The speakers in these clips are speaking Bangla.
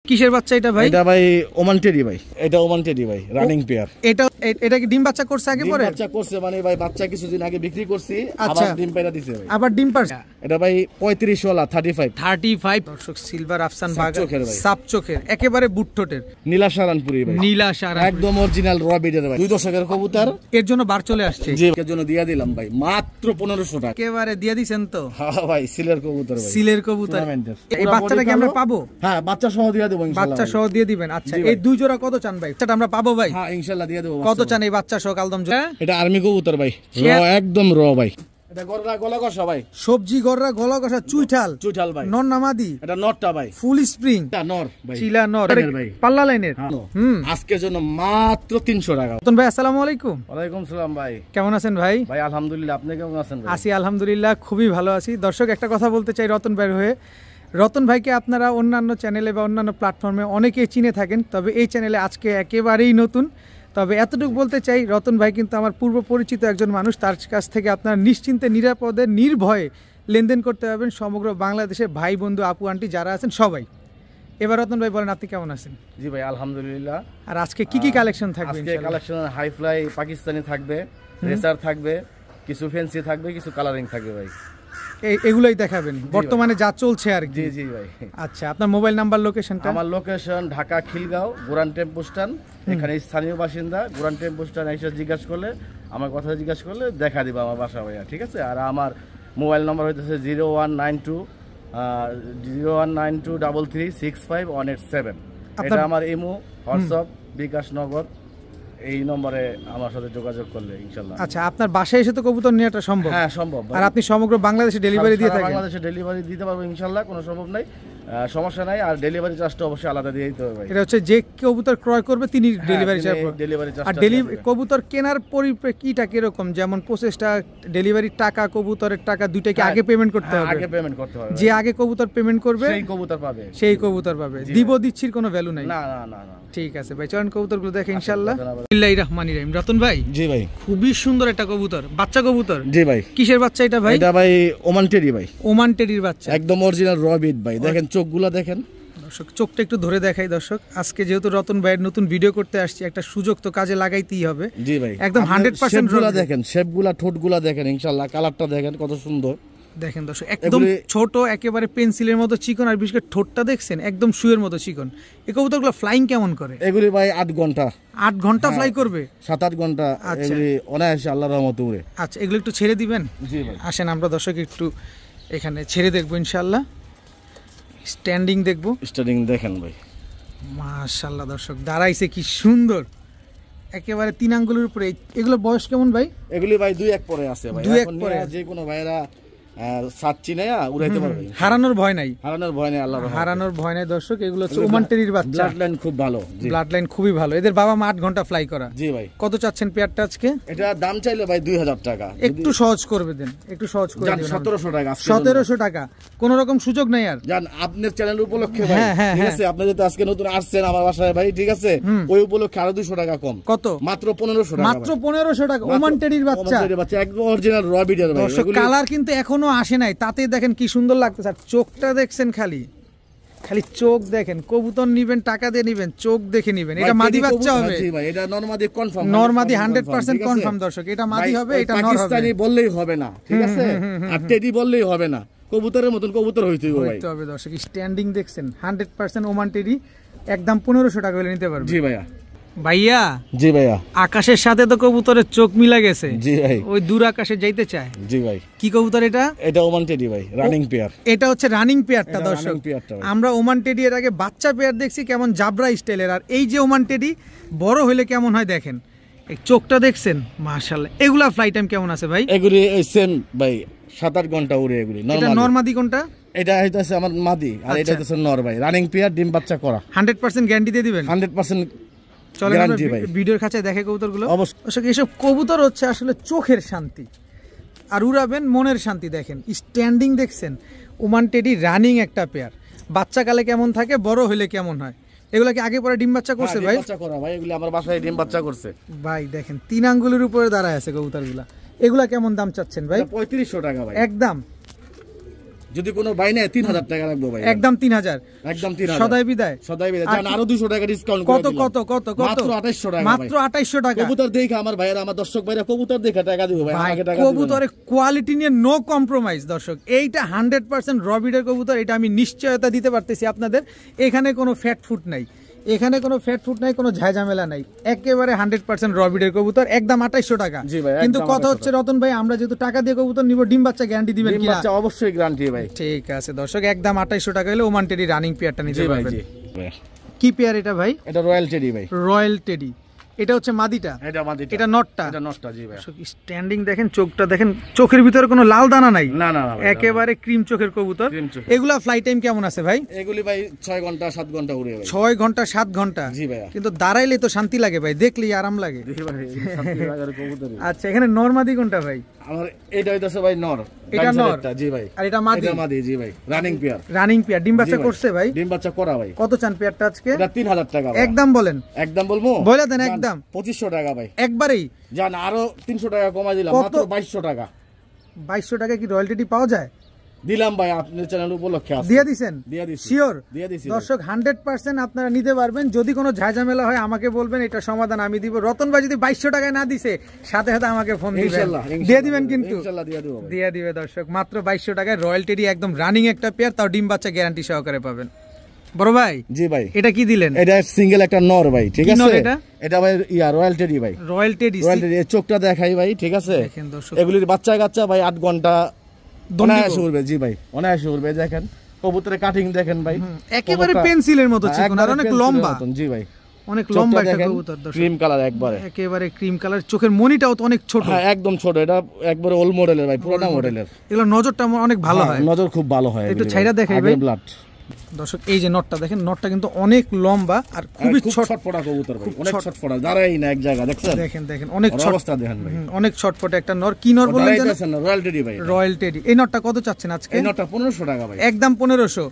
কিসের বাচ্চা এটা ভাই? এটা ভাই ওমান টেডি ভাই, এটা ওমান টেডি ভাই, রানিং পেয়ার। এটা কি ডিম বাচ্চা করছে আগে পরে? বাচ্চা করছে মানে ভাই, বাচ্চা কিছুদিন আগে বিক্রি করছি, আবার ডিম পায়রা দিছে ভাই। আবার ডিম পারছে। এটা ভাই 35 ওয়ালা 35 দর্শক সিলভার আফসান বাগা সাপ চোখের, একেবারে বুট ঠোঁটের, নীলা সারানপুরি ভাই, নীলা সারান একদম অরিজিনাল র বিডের ভাই। 2 দশকের কবুতর, এর জন্য বার চলে আসছে। জি, এর জন্য দিয়া দিলাম ভাই মাত্র 1500 টাকা। একেবারে দিয়া দিবেন তো? হ্যাঁ ভাই, সিলের কবুতর ভাই, সিলের কবুতর। এই বাচ্চাটা কি আমরা পাবো? হ্যাঁ, বাচ্চা সহ দিয়া দেব ইনশাআল্লাহ। বাচ্চা সহ দিয়ে দিবেন। আচ্ছা, এই দুই জোড়া কত চান ভাই? সেটা আমরা পাবো ভাই? হ্যাঁ ইনশাআল্লাহ দিয়ে দেব। কত চান এই বাচ্চা সহ কালদম জোড়া? এটা আর্মি কবুতর ভাই, র একদম র ভাই। এটা গররা গলা কষা ভাই, সবজি গররা গলা কষা চুইঠাল ভাই, নর নামাদি। এটা নরটা ভাই, ফুল স্প্রিং, এটা নর ভাই, চিলা নর ভাই, পাল্লা লাইনের। আজকের জন্য মাত্র 300 টাকা। রতন ভাই আসসালামু আলাইকুম। ওয়ালাইকুম সালাম ভাই, কেমন আছেন ভাই? ভাই আলহামদুলিল্লাহ, আপনি কেমন আছেন ভাই? আছি আলহামদুলিল্লাহ, খুবই ভালো আছি। দর্শক একটা কথা বলতে চাই রতন ভাইয়ের হয়ে। রতন ভাইকে আপনারা অন্যান্য চ্যানেলে বা অন্যান্য প্ল্যাটফর্মে অনেকেই চিনে থাকেন, তবে এই চ্যানেলে আজকে একেবারেই নতুন। তবে এতটুকু বলতে চাই, রতন ভাই কিন্তু আমার পূর্ব পরিচিত একজন মানুষ। তার কাছ থেকে আপনারা নিশ্চিন্তে নিরাপদে নির্ভয়ে লেনদেন করতে পারবেন সমগ্র বাংলাদেশের ভাই বন্ধু আপু আন্টি যারা আছেন সবাই। এবার রতন ভাই বলেন, আপনি কেমন আছেন? জি ভাই আলহামদুলিল্লাহ। আর আজকে কি কি কালেকশন থাকবে? আজকে কালেকশন হাই ফ্লাই পাকিস্তানি থাকবে, রেসার থাকবে, কিছু ফ্যান্সি থাকবে, কিছু কালারিং থাকবে ভাই। এগুলোই দেখাবেন বর্তমানে যা চলছে আর কি? জি জি ভাই। আচ্ছা, আপনার মোবাইল নাম্বার লোকেশনটা? আমার location Dhaka Khilgaon Goran tempo stand, এখানে স্থানীয় বাসিন্দা। গুরান টেম্পো স্ট্যান্ড এসে জিজ্ঞাসা করলে, আমার কথা জিজ্ঞাসা করলে দেখা দিবা আমার বাসা ভাইয়া, ঠিক আছে? আর আমার মোবাইল নাম্বার হইতেছে 0192336518 এটা আমার ইমো, হোয়াটসঅ্যাপ, বিকাশ নগদ, এই নম্বরে আমার সাথে যোগাযোগ করলে ইনশাআল্লাহ। আচ্ছা, আপনার বাসায় এসে তো কবুতর নেওয়াটা সম্ভব? হ্যাঁ সম্ভব। আর আপনি সমগ্র বাংলাদেশে ডেলিভারি দিয়ে থাকেন? বাংলাদেশে ডেলিভারি দিতে পারবো ইনশাআল্লাহ, কোনো সম্ভব নাই, সমস্যা নাই। আর ডেলিভারি চার্জটা অবশ্যই আলাদা দিয়ে দিতে হবে। এটা হচ্ছে যে কবুতর ক্রয় করবে তিনি ডেলিভারি চার্জ। আর কবুতর কেনার পরিপ্রেক্ষিটা কিরকম? যেমন প্রসেসটা, ডেলিভারির টাকা, কবুতরের টাকা দুইটা কি আগে পেমেন্ট করতে হবে? আগে পেমেন্ট করতে হবে। যে আগে কবুতর পেমেন্ট করবে সেই কবুতর পাবে। দিচ্ছির কোনো ভ্যালু নাই? না না না না। ঠিক আছে ভাই, চলেন কবুতরগুলো দেখে ইনশাআল্লাহ। বিসমিল্লাহির রহমানির রহিম। রতন ভাই। জি ভাই, খুবই সুন্দর একটা কবুতর, বাচ্চা কবুতর। জি ভাই। কিসের বাচ্চা এটা ভাই? এটা ভাই ওমান টেডি ভাই, ওমান টেডির বাচ্চা, একদম অরিজিনাল র বিট ভাই। দেখেন চোখগুলা দেখেন দর্শক, চোখটা একটু ধরে দেখাই দর্শক। আজকে যেহেতু রতন ভাইয়ের নতুন ভিডিও করতে আসছি, একটা সুযোগ তো কাজে লাগাইতেই হবে। জি ভাই, একদম 100% শেপগুলা দেখেন, শেপগুলা, ঠোঁটগুলা দেখেন ইনশাআল্লাহ, কালারটা দেখেন কত সুন্দর। দেখেন দর্শক, একদম ছোট, একেবারে পেন্সিলের মতো চিকন। আর বিশেষ করে ঠোঁটটা দেখছেন, একদম শুয়ের মতো চিকন। এই কবুতরগুলো ফ্লাইং কেমন করে? এগুলি ভাই 8 ঘন্টা। 8 ঘন্টা ফ্লাই করবে? 7-8 ঘন্টা এগুলি অনায়াসে আল্লাহর রহমতে উড়ে। আচ্ছা, এগুলো একটু ছেড়ে দিবেন? জি ভাই, আসেন আমরা দর্শক একটু এখানে ছেড়ে দেখবো ইনশাআল্লাহ। স্ট্যান্ডিং দেখবো। স্ট্যান্ডিং দেখেন ভাই, মাশাআল্লাহ দর্শক, দাঁড়াইছে কি সুন্দর, একেবারে 3 আঙ্গুলের উপরে। এগুলো বয়স কেমন ভাই? এগুলি ভাই 2-1 পরে আছে ভাই। 2-1 পরে যে কোনো ভাইরা সাচ্চি না উড়াইতে পারবে, হারানোর ভয় নাই। হারানোর ভয় নাই, আল্লাহর রহমতে হারানোর ভয় নাই দর্শক। এগুলো হচ্ছে ওমান টেরির বাচ্চা, ব্লাড লাইন খুব ভালো। ব্লাড লাইন খুবই ভালো। এদের বাবা মা 8 ঘন্টা ফ্লাই করা। জি ভাই। কত চাচ্ছেন পেয়ারটা আজকে? এটা দাম চাইলে ভাই 2000 টাকা। একটু সহজ করবে দেন, একটু সহজ করে দেন। 1700 টাকা। 1700 টাকা, কোন রকম সুযোগ নাই আর? জান আপনার চ্যানেল উপলক্ষে ভাই, ঠিক আছে? আপনি যেহেতু আজকে নতুন আসছেন আমার বাসায় ভাই, ঠিক আছে? ওই উপলক্ষে আরো 200 টাকা কম। কত? মাত্র 1500 টাকা। মাত্র 1500 টাকা। ওমান টেরির বাচ্চা, একদম অরিজিনাল র বিডের ভাই। দর্শক কালার কিন্তু এখনো আসে নাই, তাতে দেখেন কি সুন্দর লাগতেছে। আর চোখটা দেখছেন, খালি চোখ দেখেন। কবুতর নিবেন, টাকা দিয়ে নিবেন, চোখ দেখে নিবেন। এটা মাদি বাচ্চা হবে? জি ভাই, এটা নরমাদি কনফার্ম। নরমাদি 100% কনফার্ম দর্শক। এটা মাদি হবে, এটা নর হবে। পাকিস্তানি বললেই হবে না, ঠিক আছে? আর টেডি বললেই হবে না, কবুতরের মতন কবুতর হইতে হবে দর্শক। স্ট্যান্ডিং দেখছেন, 100% ওমান টেডি, একদম 1500 টাকা হলে নিতে পারবে। জি ভাইয়া। ভাইয়া। জি ভাইয়া। আকাশের সাথে তো কবুতরের চোখ মিলা গেছে। জি ভাই, ওই দূর আকাশে যাইতে চায়। জি ভাই। কি কবুতর এটা? এটা ওমান টেডি ভাই, রানিং পেয়ার। এটা হচ্ছে রানিং পেয়ারটা দর্শক। আমরা ওমান টেডি এর আগে বাচ্চা পেয়ার দেখছি কেমন জাবরা স্টাইলের। আর এই যে ওমান টেডি বড় হইলে কেমন হয় দেখেন, এই চোখটা দেখছেন, মাশাআল্লাহ। এগুলা ফ্লাই টাইম কেমন আছে ভাই? এগুলি সেম ভাই, 7-8 ঘন্টা উড়ে এগুলি। এটা নরমাদি কোনটা? এটা হইতাছে আমার মাদি, আর এটা হইতাছে নর ভাই। রানিং পেয়ার, ডিম বাচ্চা করা। 100% গ্যারান্টি দিয়ে দিবেন? 100% চলেন ভিডিওর কাছে দেখে কবুতরগুলো। অবশ্যই এসব কবুতর হচ্ছে আসলে চোখের শান্তি, আর উড়াবেন মনের শান্তি। দেখেন স্ট্যান্ডিং দেখছেন, ওমান টেডি রানিং একটা পেয়ার। বাচ্চাকালে কেমন থাকে, বড় হইলে কেমন হয়? এগুলা কি আগে পরে ডিম বাচ্চা করছে ভাই? বাচ্চা করা ভাই, এগুলি আমার বাসায় ডিম বাচ্চা করছে ভাই। দেখেন 3 আঙ্গুলের উপরে দাঁড়ায় আছে কবুতরগুলা। এগুলা কেমন দাম চাচ্ছেন ভাই? 3500 টাকা ভাই। একদম যদি কোনো ভাই নেয় 3000 টাকা রাখবো ভাই, একদম 3000, একদম 3000 সদাই বিদায়। সদাই বিদায়। জান আরো 200 টাকা ডিসকাউন্ট কত কত কত কত? মাত্র 2800 টাকা, মাত্র 2800 টাকা। কবুতর দেখে আমার ভাইরা, আমার দর্শক ভাইরা কবুতর দেখে টাকা দিবে ভাই, আমাকে টাকা দিবে না। কবুতরের কোয়ালিটি নিয়ে নো কম্প্রোমাইজ দর্শক, এইটা 100% রবিডের কবুতর, এটা আমি নিশ্চয়তা দিতে পারতেছি আপনাদের। এখানে কোনো ফ্যাট ফুট নাই, এখানে কোনো ফ্যাট ফুট নাই, কোনো ঝামেলা নাই, একেবারে 100% রবিডের কবুতর, একদম 2800 টাকা। জি ভাই, কিন্তু একদম কথা 2800 হচ্ছে রতন ভাই, আমরা যেহেতু টাকা দিয়ে কবুতর নিব, ডিম বাচ্চা গ্যারান্টি দিবেন ডিম কিনা? বাচ্চা অবশ্যই গ্যারান্টি ভাই। ঠিক আছে দর্শক, একদম 2800 টাকা হলে ওমান টেডি রানিং পেয়ারটা নিতে জি ভাই, পারবেন। জি ভাই। কি পেয়ার এটা ভাই? এটা রয়্যাল টেডি ভাই। রয়্যাল টেডি, এটা হচ্ছে মাদিটা, এটা মাদিটা, এটা নটটা। এটা নটটা। জি ভাই। স্ট্যান্ডিং দেখেন, চোখটা দেখেন, চোখের ভিতরে কোনো লাল দানা নাই, না না না ভাই, একেবারে ক্রিম চোখের কবুতর। ক্রিম চোখ। এগুলা ফ্লাইট টাইম কেমন আছে ভাই? এগুলি ভাই 6 ঘন্টা 7 ঘন্টা উড়ে ভাই। 6 ঘন্টা 7 ঘন্টা। জি ভাই। কিন্তু দাঁড়াইলে তো শান্তি লাগে ভাই, দেখলেই আরাম লাগে। জি ভাই, 7 টাকার কবুতর। আচ্ছা, এখানে নরমাদি কোনটা ভাই? আমার এটা হইতাছে ভাই নর, এটা নর। জি ভাই। আর এটা মাদি? এটা মাদি। জি ভাই, রানিং পেয়ার। রানিং পেয়ার, ডিম বাচ্চা জি ভাই। করছে ভাই? ডিম বাচ্চা করা ভাই। কত চান পেয়ারটা আজকে? এটা 3000 টাকা ভাই। একদম বলেন, একদম বলবো? বলে দেন জান, একদম। 2500 টাকা ভাই। একবারেই জান আরো 300 টাকা কমাই দিলাম, কত? মাত্র 2200 টাকা 2200 টাকা কি রয়্যালটি পাওয়া যায়? দিলাম ভাই, আপনার চ্যানেল উপলক্ষে আছে। দিয়ে দিছেন? দিয়ে দিছি। শিওর? দিয়ে দিছি দর্শক 100% আপনারা নিতে পারবেন। যদি কোনো ঝামেলা হয় আমাকে বলবেন, এটা সমাধান আমি দিব। রতন ভাই যদি 2200 টাকায় না দিছে, সাথে সাথে আমাকে ফোন দিবেন, ইনশাআল্লাহ, দিয়ে দিবেন কিন্তু। ইনশাআল্লাহ দিয়ে দেব ভাই। দিয়ে দিবে দর্শক, মাত্র 2200 টাকায় রয়্যাল টেডি, একদম রানিং একটা পেয়ার, তাও ডিম বাচ্চা গ্যারান্টি সহকারে পাবেন। বড় ভাই, জি ভাই। এটা কি দিলেন? এটা সিঙ্গেল একটা নর ভাই, ঠিক কি আছে? নর এটা? এটা ভাই রয়্যাল টেডি ভাই। Royal teddy. রয়্যাল টেডি, এর চোখটা দেখাই ভাই, ঠিক আছে? দেখেন দর্শক, এগুলির বাচ্চা কাচ্চা ভাই 8 ঘন্টা দম দিব। অনায়াসে উড়বে। জি ভাই, অনায়াসে উড়বে। দেখেন কবুতরের কাটিং দেখেন ভাই, একেবারে কবুতরটা- পেন্সিলের মতো চিকন, আর একবারে অনেক pencil এর লম্বা, মতন। জি ভাই, অনেক চোখটা লম্বা একটা দেখেন, কবুতর দর্শক, ক্রিম কালার একবারে। একেবারে ক্রিম কালার। চোখের মনিটাও তো অনেক ছোট। হ্যাঁ, একদম ছোট। এটা একবারে ওল্ড মডেলের ভাই, পুরানা মডেলের। এগুলো নজরটা অনেক ভালো হয়, নজর খুব ভালো হয়। একটু ছাইরা দেখাই ভাই। ব্লাড দর্শক, এই যে নটটা দেখেন, নটটা কিন্তু অনেক লম্বা আর খুবই ছোট। ছটফটা কবুতর ভাই, অনেক ছটফটা, দাঁড়াই না এক জায়গা, দেখছেন? দেখেন দেখেন, অনেক ওর ছোট অবস্থা দেখেন ভাই। অনেক ছটফটে একটা নর। কি নর বললেন জানেন? দাঁড়াইতেছেন না, রয়্যাল টেডি ভাই। Royal teddy. এই নটটা কত চাচ্ছেন আজকে? এই নটটা 1500 টাকা ভাই। একদম 1500।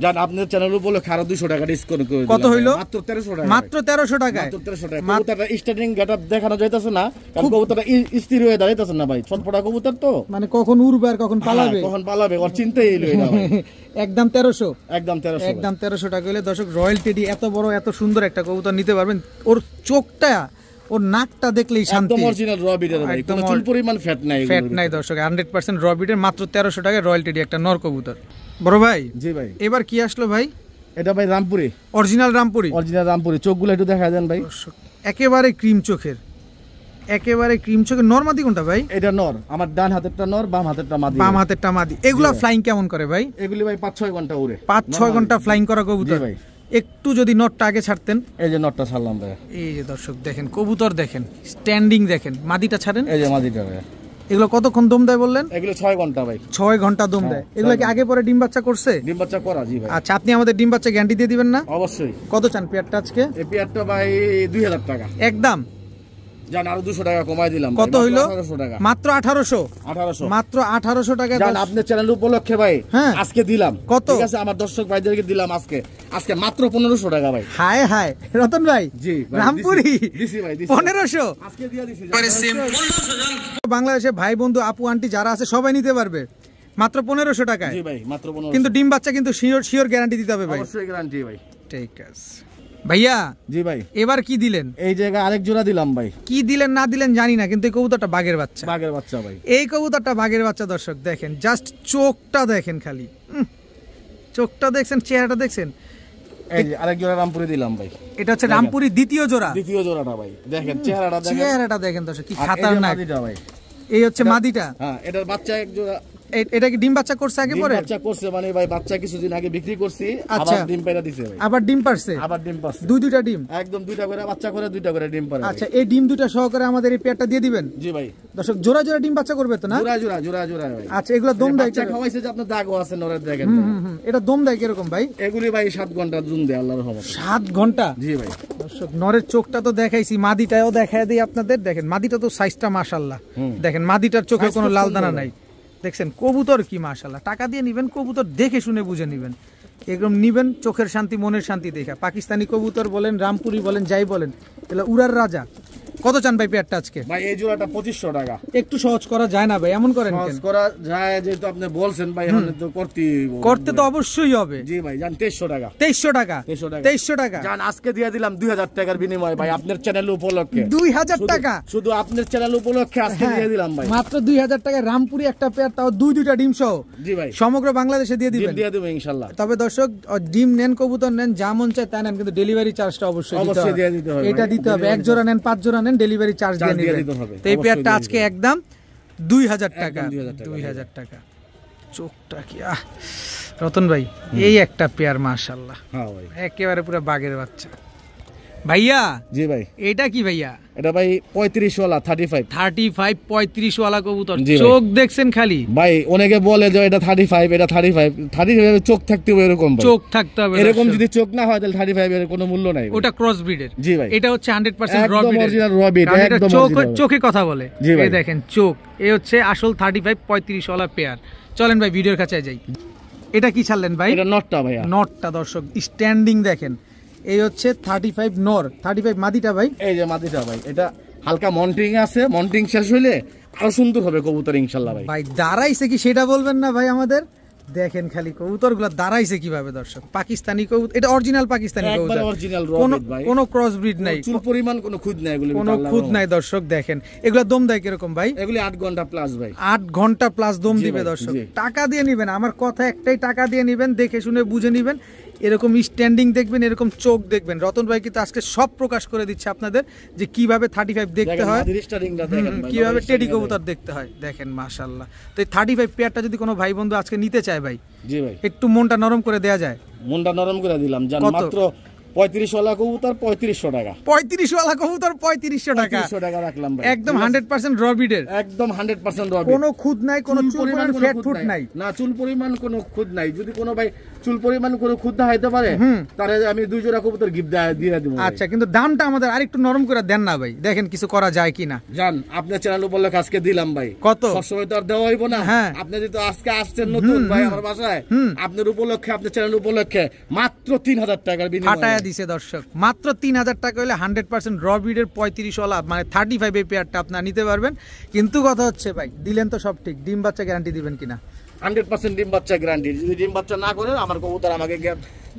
জান আপনার চ্যানেল উপলক্ষে আরো 200 টাকা ডিসকাউন্ট করে দিলাম। কত হইলো? মাত্র 1300 টাকা। মাত্র 1300 টাকায়। মাত্র 1300 টাকা। কবুতরটা স্টার্টিং গেটআপ দেখানো যাইতাছে না, কারণ কবুতরটা স্থির হয়ে দাঁড়াইতাছে না ভাই, ছটফটা কবুতর তো, মানে কখন উড়বে আর কখন পালাবে। কখন পালাবে ওর চিন্তাই হইলো না ভাই। একদম 1300। একদম 1300। একদম 1300 টাকা হলে দর্শক রয়্যাল টেডি এত বড় এত সুন্দর একটা কবুতর নিতে পারবেন। ওর চোখটা, ওর নাকটা দেখলেই শান্তি। একদম অরিজিনাল র বিটের ভাই, কোনো চুল পরিমাণ ফ্যাট নাই। ফ্যাট নাই দর্শক, 100% র বিটের, মাত্র 1300 টাকায় রয়্যাল টেডি একটা নর কবুতর। বড় ভাই, জি ভাই। এবার কি আসলো ভাই? এটা ভাই রামপুরি, অরিজিনাল রামপুরি। অরিজিনাল রামপুরি। চোখগুলো একটু দেখা দেন ভাই। দর্শক, একেবারে ক্রিম চোখের, একেবারে ক্রিম চোখের। নরমাদি কোনটা ভাই? এটা নর, আমার ডান হাতেরটা নর, বাম হাতেরটা মাদি। বাম হাতেরটা মাদি। এগুলা ফ্লাইং কেমন করে ভাই? এগুলি ভাই 5-6 ঘন্টা উড়ে। 5-6 ঘন্টা ফ্লাইং করা কবুতর জি ভাই। একটু যদি নটটা আগে ছাড়তেন। এই যে নটটা ছাড়লাম ভাই। এই যে দর্শক দেখেন, কবুতর দেখেন, স্ট্যান্ডিং দেখেন, মাদিটা ছাড়েন। এই যে মাদিটা ভাই। এগুলো কতক্ষণ দম দেয় বললেন? এগুলো 6 ঘন্টা ভাই। 6 ঘন্টা দম দেয়। এগুলো কি আগে পরে ডিম বাচ্চা করছে? ডিম বাচ্চা করা। জি ভাই। আচ্ছা, আপনি আমাদের ডিম বাচ্চা গ্যারান্টি দিয়ে দিবেন না? অবশ্যই। কত চান পেয়ারটা আজকে? এই পেয়ারটা ভাই 2000 টাকা। একদম। জান আরো 200 টাকা কমাই দিলাম। কত হইলো? 1800 টাকা। মাত্র 1800। 1800। মাত্র 1800 টাকা। জান আপনার চ্যানেল উপলক্ষে ভাই হ্যাঁ। আজকে দিলাম। কত? ঠিক আছে, আমার দর্শক ভাইদেরকে দিলাম আজকে মাত্র 1500 টাকা ভাই। হায় হায় রতন ভাই, জি ভাই, রামপুরি দিছি ভাই, দিছি। 1500 আজকে দিয়ে দিছি। বাংলাদেশে ভাই বন্ধু আপু আন্টি যারা আছে সবাই নিতে পারবে মাত্র 1500 টাকায়। জি ভাই, মাত্র 1500। কিন্তু ডিম বাচ্চা কিন্তু শিওর গ্যারান্টি দিতে হবে ভাই। অবশ্যই গ্যারান্টি ভাই। ঠিক আছে ভাইয়া। জি ভাই। এবার কি দিলেন? এই জায়গায় আরেক জোড়া দিলাম ভাই। কি দিলেন না দিলেন জানি না, কিন্তু এই কবুতরটা বাঘের বাচ্চা। বাঘের বাচ্চা ভাই। এই কবুতরটা বাঘের বাচ্চা দর্শক দেখেন, জাস্ট চোখটা দেখেন খালি, চোখটা দেখছেন, চেহারাটা দেখছেন। এই যে আরেক জোড়া রামপুরি দিলাম ভাই। এটা হচ্ছে রামপুরি দ্বিতীয় জোড়া। দ্বিতীয় জোড়াটা ভাই, দেখেন চেহারাটা দেখেন। চেহারাটা দেখেন দর্শক, কি আর এই যে খাতারনাক। মাদিটা ভাই। এই হচ্ছে মাদিটা। হ্যাঁ, এটার বাচ্চা এক জোড়া। এটা কি ডিম বাচ্চা করছে আগে ডিম পরে? বাচ্চা করছে মানে ভাই, বাচ্চা কিছুদিন আগে বিক্রি করছি, আচ্ছা। আবার ডিম পায়রা দিছে ভাই। আবার ডিম পারছে? আবার ডিম পাচ্ছে। দুইটা ডিম। একদম 2টা করে বাচ্চা করে 2টা করে ডিম পারে। আচ্ছা, এই ডিম দুটা সহকারে আমাদের এই পেয়ারটা দিয়ে দিবেন। জি ভাই। দর্শক জোড়া জোড়া ডিম বাচ্চা করবে তো না? জোড়া ভাই। আচ্ছা, এগুলো দম দেয় বাচ্চা খাওয়াইছে যে আপনার দাগও আছে নরের, দেখেন। এটা দম দেয় কিরকম ভাই? এগুলি ভাই 7 ঘন্টা জুম দেয় আল্লাহর রহমতে। 7 ঘন্টা? জি ভাই। দর্শক নরের চোখটা তো দেখাইছি, মাদিটাও দেখায় দিই আপনাদের। দেখেন মাদিটা তো সাইজটা মাশাআল্লাহ। দেখেন মাদিটার চোখে কোনো লাল দানা নাই। দেখছেন কবুতর কি মাশাআল্লাহ। টাকা দিয়ে নিবেন কবুতর, দেখে শুনে বুঝে নিবেন। এরকম নিবেন চোখের শান্তি মনের শান্তি দেখা। পাকিস্তানি কবুতর বলেন, রামপুরি বলেন, যাই বলেন, এগুলো উড়ার রাজা। কত চান ভাই পেয়ারটা আজকে? ভাই এই জোড়াটা 2500 টাকা। একটু সহজ করা যায় না ভাই, এমন করেন সহজ কেন? করা যায়, যেহেতু আপনি বলছেন ভাই, এখন তো করতে তো অবশ্যই হবে। জি ভাই, জান 2300 টাকা। 2300 টাকা, 2300 টাকা জান আজকে দিয়ে দিলাম 2000 টাকার বিনিময়ে ভাই, আপনার চ্যানেল উপলক্ষে। 2000 টাকা শুধু আপনার চ্যানেল উপলক্ষে আজকে দিয়ে দিলাম ভাই, মাত্র 2000 টাকায় রামপুরি একটা পেয়ার, তাও দুইটা ডিম সহ। জি ভাই, সমগ্র বাংলাদেশে দিয়ে দিবেন? দিয়ে দেব ইনশাআল্লাহ। তবে দর্শক, ডিম নেন, কবুতর নেন, যা মন চায় তা নেন, কিন্তু ডেলিভারি চার্জটা অবশ্যই দিয়ে দিতে হবে। এটা দিতে হবে। এক জোড়া নেন, 5 জোড়া নেন, ডেলিভারি চার্জ দিয়ে নেবেন। তো এই পেয়ারটা আজকে একদম 2000 টাকা। 2000 টাকা। চোখটা কি রতন ভাই, এই একটা পেয়ার মাশাআল্লাহ, হ্যাঁ ভাই, একেবারে পুরো বাঘের বাচ্চা। ভাইয়া, জি ভাই, এটা কি ভাইয়া? এটা ভাই 35 ওয়ালা 35 35 ওয়ালা কবুতর। চোখ দেখছেন খালি ভাই, অনেকে বলে যে এটা 35, এটা 35 চোখ থাকতে হবে এরকম ভাই, চোখ থাকতে হবে এরকম। যদি চোখ না হয় তাহলে 35 এর কোনো মূল্য নাই। ওটা ক্রস ব্রিডের। জি ভাই, এটা হচ্ছে 100% র একদম ব্রিডের, অরিজিনাল র ব্রিড, একদম চোখে কথা বলে। জি ভাই, এই দেখেন চোখ, এই হচ্ছে আসল 35 ওয়ালা পেয়ার। চলেন ভাই ভিডিওর কাছে যাই। এটা কি ছাড়লেন ভাই? এটা নটটা ভাই, নটটা দর্শক স্ট্যান্ডিং দেখেন। এই হচ্ছে 35 নর, 35 মাদিটা ভাই। এই যে মাদিটা ভাই, এটা হালকা মন্টিং আছে, মন্টিং শেষ হইলে আরো সুন্দর হবে কবুতর ইনশাআল্লাহ ভাই। ভাই দাঁড়াইছে কি সেটা বলবেন না ভাই আমাদের? দেখেন খালি কবুতরগুলো দাঁড়াইছে কিভাবে দর্শক। পাকিস্তানি কবুতর, এটা অরিজিনাল পাকিস্তানি কবুতর, একবারে অরিজিনাল র ব্রিড ভাই, কোনো ক্রস ব্রিড নাই, চুল পরিমাণ কোনো খুদ নাই, এগুলো কোনো খুদ নাই দর্শক। দেখেন এগুলা দম দেয় কিরকম ভাই? এগুলি 8 ঘন্টা প্লাস ভাই, 8 ঘন্টা প্লাস দম দিবে দর্শক। টাকা দিয়ে নিবেন, আমার কথা একটাই, টাকা দিয়ে নিবেন, দেখে শুনে বুঝে নিবেন। এরকম স্ট্যান্ডিং দেখবেন, এরকম চোখ দেখবেন। রতন ভাই কিন্তু আজকে সব প্রকাশ করে দিচ্ছে আপনাদের যে কিভাবে 35 দেখতে হয়, কিভাবে টেডি কবুতর দেখতে হয়। দেখেন মাশাআল্লাহ। তো এই 35 পেয়ারটা যদি কোনো ভাই বন্ধু আজকে নিতে চায় ভাই, জি ভাই, একটু মনটা নরম করে দেয়া যায়? মনটা নরম করে দিলাম, জান মাত্র 35 ওয়ালা কবুতর 3500 টাকা। 35 ওয়ালা কবুতর 3500 টাকা, 3500 টাকা রাখলাম ভাই, একদম 100% র ব্রিডের, একদম 100% র ব্রিড, কোনো খুদ নাই, কোনো চুল পরিমাণ ফ্যাট ফুট নাই, না চুল পরিমাণ কোনো খুদ নাই। যদি কোনো ভাই চুল পরিমাণ কোনো খুদ না হইতে পারে, তাহলে আমি 2 জোড়া কবুতর গিফট দিয়ে দেব। আচ্ছা, কিন্তু দামটা আমাদের আরেকটু নরম করে দেন না ভাই, দেখেন কিছু করা যায় কিনা। জান আপনার চ্যানেল উপলক্ষে আজকে দিলাম ভাই। কত? সবসময় তো আর দেওয়া হইব না। আপনি যেহেতু আজকে আসছেন নতুন ভাই আমার বাসায়, আপনার উপলক্ষে, আপনার চ্যানেল উপলক্ষে মাত্র 3000 টাকার বিনিময়ে ফাটায়া দিছে দর্শক। মাত্র 3000 টাকা হলে 100% র ব্রিডের 35 ওয়ালা মানে 35 এই পেয়ারটা আপনারা নিতে পারবেন। কিন্তু কথা হচ্ছে ভাই, দিলেন তো সব ঠিক, ডিম বাচ্চা গ্যারান্টি দিবেন কিনা? 100% ডিম বাচ্চা গ্যারান্টি। যদি ডিম বাচ্চা না করে আমার কবুতর আমাকে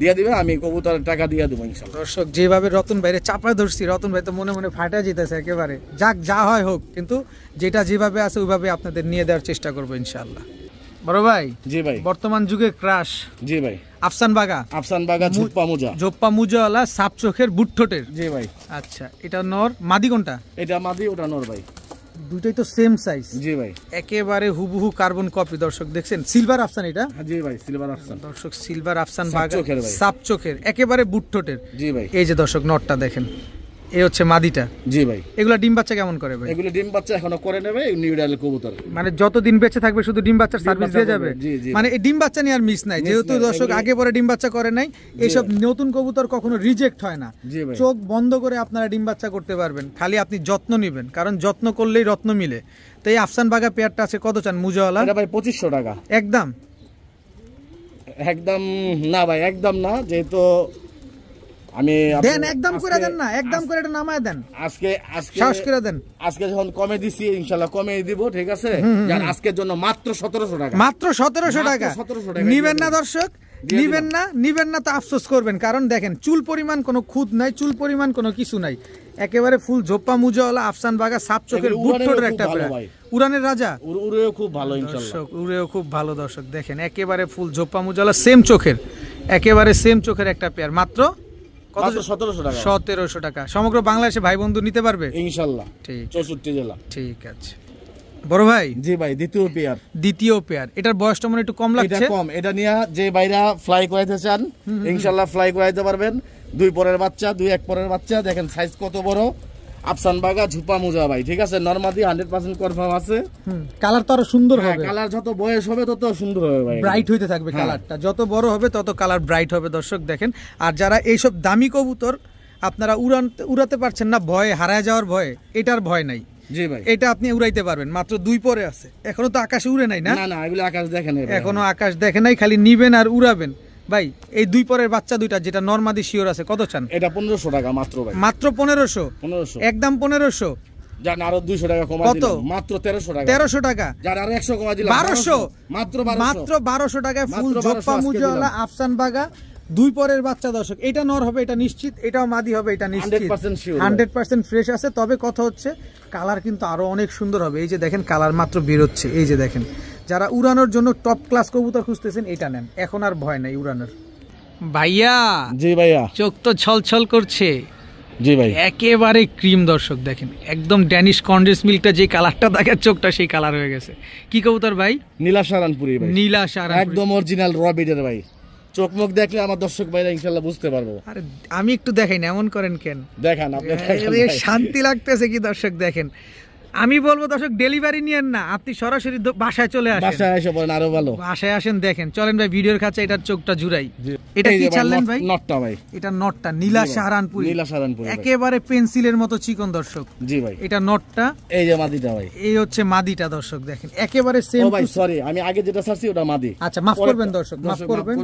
দিয়ে দিবে, আমি কবুতরের টাকা দিয়ে দেবো ইনশাআল্লাহ। দর্শক যেভাবে রতন ভাইরে চাপায় ধরছি, রতন ভাই তো মনে মনে ফাটা যেতেছে একেবারে। যাক, যা হয় হোক, কিন্তু যেটা যেভাবে আছে ওইভাবে আপনাদের নিয়ে দেওয়ার চেষ্টা করবো ইনশাআল্লাহ। বড় ভাই, জি ভাই, বর্তমান যুগে ক্রাশ, জি ভাই, আফসান বাগা জোপ্পা মুজাওয়ালা সাপ চোখের বুটঠোটের, জি ভাই। আচ্ছা, এটা নর, মাদি কোনটা? এটা মাদি, ওটা নর ভাই। দুইটাই তো সেম সাইজ, জি ভাই, একেবারে হুবহু কার্বন কপি। দর্শক দেখছেন সিলভার আফসান, এটা জি ভাই সিলভার আফসান। দর্শক সিলভার আফসান বাগা সাপ চোখের, একেবারে বুটঠোটের, জি ভাই। এই যে দর্শক নরটা দেখেন, এই হচ্ছে মাদিটা, জি ভাই। এগুলা ডিম বাচ্চা কেমন করে ভাই? এগুলো ডিম বাচ্চা এখনো করে নেবে, নিউডাল কবুতর, মানে যতদিন বেঁচে থাকবে শুধু ডিম বাচ্চার সার্ভিস দিয়ে যাবে, মানে এই ডিম বাচ্চা নিয়ে আর মিস নাই। যেহেতু দর্শক আগে পরে ডিম বাচ্চা করে নাই, এইসব নতুন কবুতর কখনো রিজেক্ট হয় না। চোখ বন্ধ করে আপনারা ডিম বাচ্চা করতে পারবেন, খালি আপনি যত্ন নেবেন, কারণ যত্ন করলেই রত্ন মিলে। তো এই আফসান বাগা পেয়ারটা আছে কত চান মুজাওয়ালা? এটা ভাই 2500 টাকা। একদম একদম না ভাই, একদম না, যেহেতু আমি দেন, একদম করে দেন না, একদম করে এটা নামায় দেন। আজকে সাহস করে দেন, আজকে যখন কমে দিছি ইনশাআল্লাহ কমে দিব, ঠিক আছে? যার আজকের জন্য মাত্র 1700 টাকা, মাত্র 1700 টাকা। নিবেন না দর্শক, নিবেন না তো আফসোস করবেন, কারণ দেখেন চুল পরিমাণ কোনো খুদ নাই, চুল পরিমাণ কোনো কিছু নাই, একেবারে ফুল ঝোপ্পা মুজাওয়ালা আফসান বাগা সাপ চোখের বুটঠোটের একটা পেয়ার, উড়ানের রাজা, উড়েও খুব ভালো ইনশাআল্লাহ, উড়েও খুব ভালো। দর্শক দেখেন একেবারে ফুল ঝোপ্পা মুজাওয়ালা সেম চোখের, একেবারে সেম চোখের একটা পেয়ার, মাত্র 1700 টাকা। সমগ্র বাংলাদেশে ভাই বন্ধু নিতে পারবে ইনশাআল্লাহ, ঠিক 64 জেলা, ঠিক আছে। বড় ভাই, জি ভাই, দ্বিতীয় পেয়ার, এটার বয়সটা মনে একটু কম লাগছে, কম। এটা নিয়ে যে ভাইরা ফ্লাই করাইতে চান ইনশাআল্লাহ ফ্লাই করাইতে পারবেন। 2 পরের বাচ্চা, 2 1 পরের বাচ্চা, দেখেন সাইজ কত বড়। আফসান বাগা ঝুপা মুজা ভাই, ঠিক আছে? নরমাদি 100% কনফার্ম আছে। কালার তো আরো সুন্দর হবে, কালার যত বয়স হবে তত সুন্দর হবে ভাই, ব্রাইট হইতে থাকবে কালারটা, যত বড় হবে তত কালার ব্রাইট হবে। দর্শক দেখেন, আর যারা এইসব দামি কবুতর আপনারা উড়াতে পারছেন না ভয়ে, হারায় যাওয়ার ভয়ে, এটার ভয় নাই, জি ভাই, এটা আপনি উড়াইতে পারবেন। মাত্র 2 পরে আছে, এখনো তো আকাশে উড়ে নাই, না না, এগুলো আকাশ দেখেন, এখনো আকাশ দেখে নাই, খালি নিবেন আর উড়াবেন। ভাই এই দুই পরের বাচ্চা দুইটা যেটা নরমাদি শিওর আছে কত চান? এটা 1500 টাকা মাত্র ভাই, মাত্র 1500। 1500 একদম 1500। জান আরো 200 টাকা কমা কত? দিলাম মাত্র 1300 টাকা। 1300 টাকা। জান আরো 100 কমা দিলাম 1200। মাত্র 1200 টাকায় ফুল মাত্র 1200 জপ্পা আজকে মুজাওয়ালা দিলাম। আফসান বাগা দুই পরের বাচ্চা দর্শক। এটা নর হবে এটা নিশ্চিত, এটাও মাদি হবে এটা নিশ্চিত, 100% sure 100% ফ্রেশ আছে। তবে কথা হচ্ছে কালার কিন্তু আরো অনেক সুন্দর হবে। এই যে দেখেন কালার মাত্র বের হচ্ছে, এই যে দেখেন। যারা উড়ানোর জন্য টপ ক্লাস কবুতর খুঁজতেছেন এটা নেন, এখন আর ভয় নাই উড়ানোর। ভাইয়া জি ভাইয়া, চোখ তো ছলছল করছে। জি ভাই, একেবারে ক্রিম দর্শক দেখেন, একদম ড্যানিশ কন্ডেন্স মিল্কটা যে কালারটা দেখে চোখটা সেই কালার হয়ে গেছে। কি কবুতর ভাই? নীলা সারানপুরি ভাই, নীলা সারানপুরি, একদম অরিজিনাল র বিডের ভাই। চোখ মুখ দেখলে আমার দর্শক ভাইরা ইনশাআল্লাহ বুঝতে পারবো। আরে আমি একটু দেখাই না, এমন করেন কেন? দেখান আপনি, দেখান এ ভাই। শান্তি লাগতেছে কি দর্শক দেখেন। আমি বলবো দর্শক ডেলিভারি নিয়েন না, আপনি সরাসরি বাসায় চলে আসেন। বাসায় এসে বলেন আরো ভালো। বাসায় আসেন দেখেন। চলেন ভাই ভিডিওর কাছে এটার চোখটা জুড়াই। এটা কি ছাড়লেন ভাই? নটটা ভাই, এটা নটটা নীলা সাহারানপুরি, নীলা সারানপুরি ভাই। একেবারে পেন্সিলের মতো চিকন দর্শক। জি ভাই, এটা নটটা, এই যে মাদিটা ভাই, এই হচ্ছে মাদিটা দর্শক দেখেন একেবারে সেম। ও ভাই সরি, আমি আগে যেটা ছাড়ছি ওটা মাদি। আচ্ছা মাফ করবেন দর্শক, মাফ করবেন।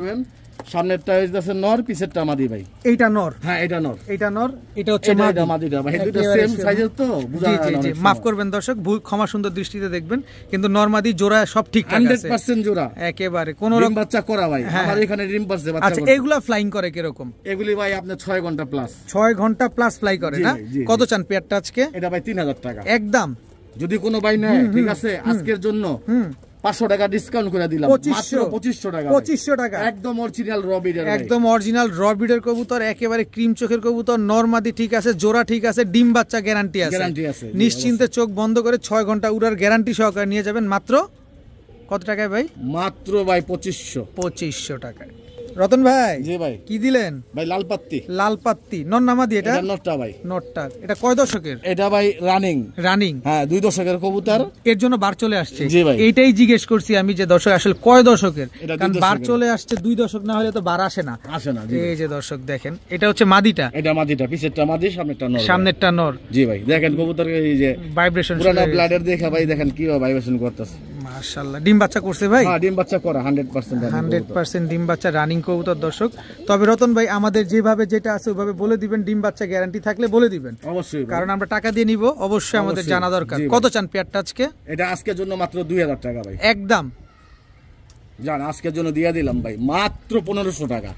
সামনেরটা হচ্ছে নর, পিছেরটা মাদি ভাই। এইটা নর, হ্যাঁ এটা নর, এটা নর, এটা হচ্ছে এটা মাদিটা ভাই। দুটো সেম সাইজের তো বুঝা জি যায় জি না জি, অনেক মাফ সময়। করবেন দর্শক, ক্ষমা সুন্দর দৃষ্টিতে দেখবেন। কিন্তু নরমাদি জোড়া সব ঠিকঠাক আছে 100% জোড়া, একেবারে কোন ডিম রকম। বাচ্চা করা ভাই, হ্যাঁ, আমার এখানে ডিম পারছে বাচ্চা আচ্ছা করছে। এগুলা ফ্লাইং করে কিরকম? এগুলি ভাই আপনার 6 ঘন্টা প্লাস। 6 ঘন্টা প্লাস ফ্লাই করে জি না? ভাই, জি, কত জি। চান পেয়ারটা আজকে? এটা ভাই 3000 টাকা একদম। যদি কোনো ভাই নেয়, ঠিক আছে, আজকের জন্য 500 টাকা ডিসকাউন্ট করে দিলাম, মাত্র 2500 টাকা। 2500 টাকা, একদম অরিজিনাল র বিডের, একদম অরিজিনাল র বিডের কবুতর, একেবারে ক্রিম চোখের কবুতর, নরমাদি ঠিক আছে, জোড়া ঠিক আছে, ডিম বাচ্চা গ্যারান্টি আছে। গ্যারান্টি আছে, জি, নিশ্চিন্তে চোখ বন্ধ করে 6 ঘন্টা উড়ার গ্যারান্টি সহকারে নিয়ে যাবেন মাত্র কত টাকায় ভাই? মাত্র ভাই 2500 টাকায়। রতন ভাই জি ভাই, কি দিলেন? ভাই লাল পাত্তি, লাল পাত্তি নর নামাদি, এটা এটা নটটা ভাই। নটটা এটা কয় দশকের? এটা ভাই রানিং, রানিং, হ্যাঁ 2 দশকের কবুতর। এর জন্য বার চলে আসছে। জি ভাই, এইটাই জিজ্ঞেস করছি আমি যে দর্শক আসলে কয় দশকের, এটা 2 কারণ বার দশকের। চলে আসছে 2 দশক না হলে তো বার আসে না। আসে না, জি এই যে দর্শক দেখেন এটা হচ্ছে মাদিটা, এটা মাদিটা, পিছেরটা মাদি, সামনেরটা নর। সামনেরটা নর। জি ভাই, দেখেন কবুতরের এই যে ভাইব্রেশন পুরানা ব্লাডের দেখা ভাই, দেখেন কিভাবে ভাইব্রেশন করতেছে। মাশাআল্লাহ। ডিম বাচ্চা করছে ভাই? হ্যাঁ ডিম বাচ্চা করা 100% রানিং কবুতর। 100% ডিম বাচ্চা রানিং কবুতর দর্শক। তবে রতন ভাই আমাদের যেভাবে যেটা আছে ওইভাবে বলে দিবেন, ডিম বাচ্চা গ্যারান্টি থাকলে বলে দিবেন, অবশ্যই ভাই। কারণ আমরা টাকা দিয়ে নিব, অবশ্যই আমাদের অবশ্যই, জানা দরকার। জি ভাই। কত চান পেয়ারটা আজকে? এটা আজকের জন্য মাত্র 2000 টাকা ভাই, একদম। জান আজকের জন্য দিয়ে দিলাম ভাই মাত্র 1500 টাকা,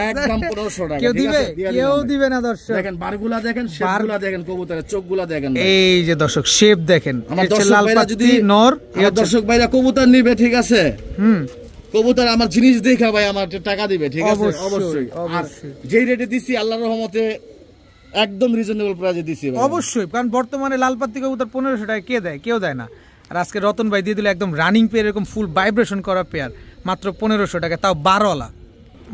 একদম 1500 টাকা। কেউ ঠিক দিবে? আছে, দিয়ে কেউ দিলাম ভাই। দিবে না দর্শক। দেখেন বারগুলা দেখেন, শেপগুলা দেখেন, কবুতরের চোখগুলা দেখেন ভাই। এই যে দর্শক শেপ দেখেন, আমার এটা হচ্ছে দর্শক লাল ভাইরা পাত্তি যদি নর। আমার দর্শক ভাইরা কবুতর নিবে, ঠিক আছে, কবুতর আমার জিনিস দেখা ভাই আমার টাকা দিবে, ঠিক আছে, অবশ্যই, অবশ্যই। আর অবশ্যই। যেই রেটে দিছি আল্লাহর রহমতে একদম রিজনেবল প্রাইসে দিছি ভাই। অবশ্যই, কারণ বর্তমানে লাল পাত্তি কবুতর 1500 টাকা কে দেয়? কেউ দেয় না। আর আজকে রতন ভাই দিয়ে দিল একদম রানিং পেয়ার, এরকম ফুল ভাইব্রেশন করা পেয়ার মাত্র 1500 টাকা, তাও 12ওয়ালা।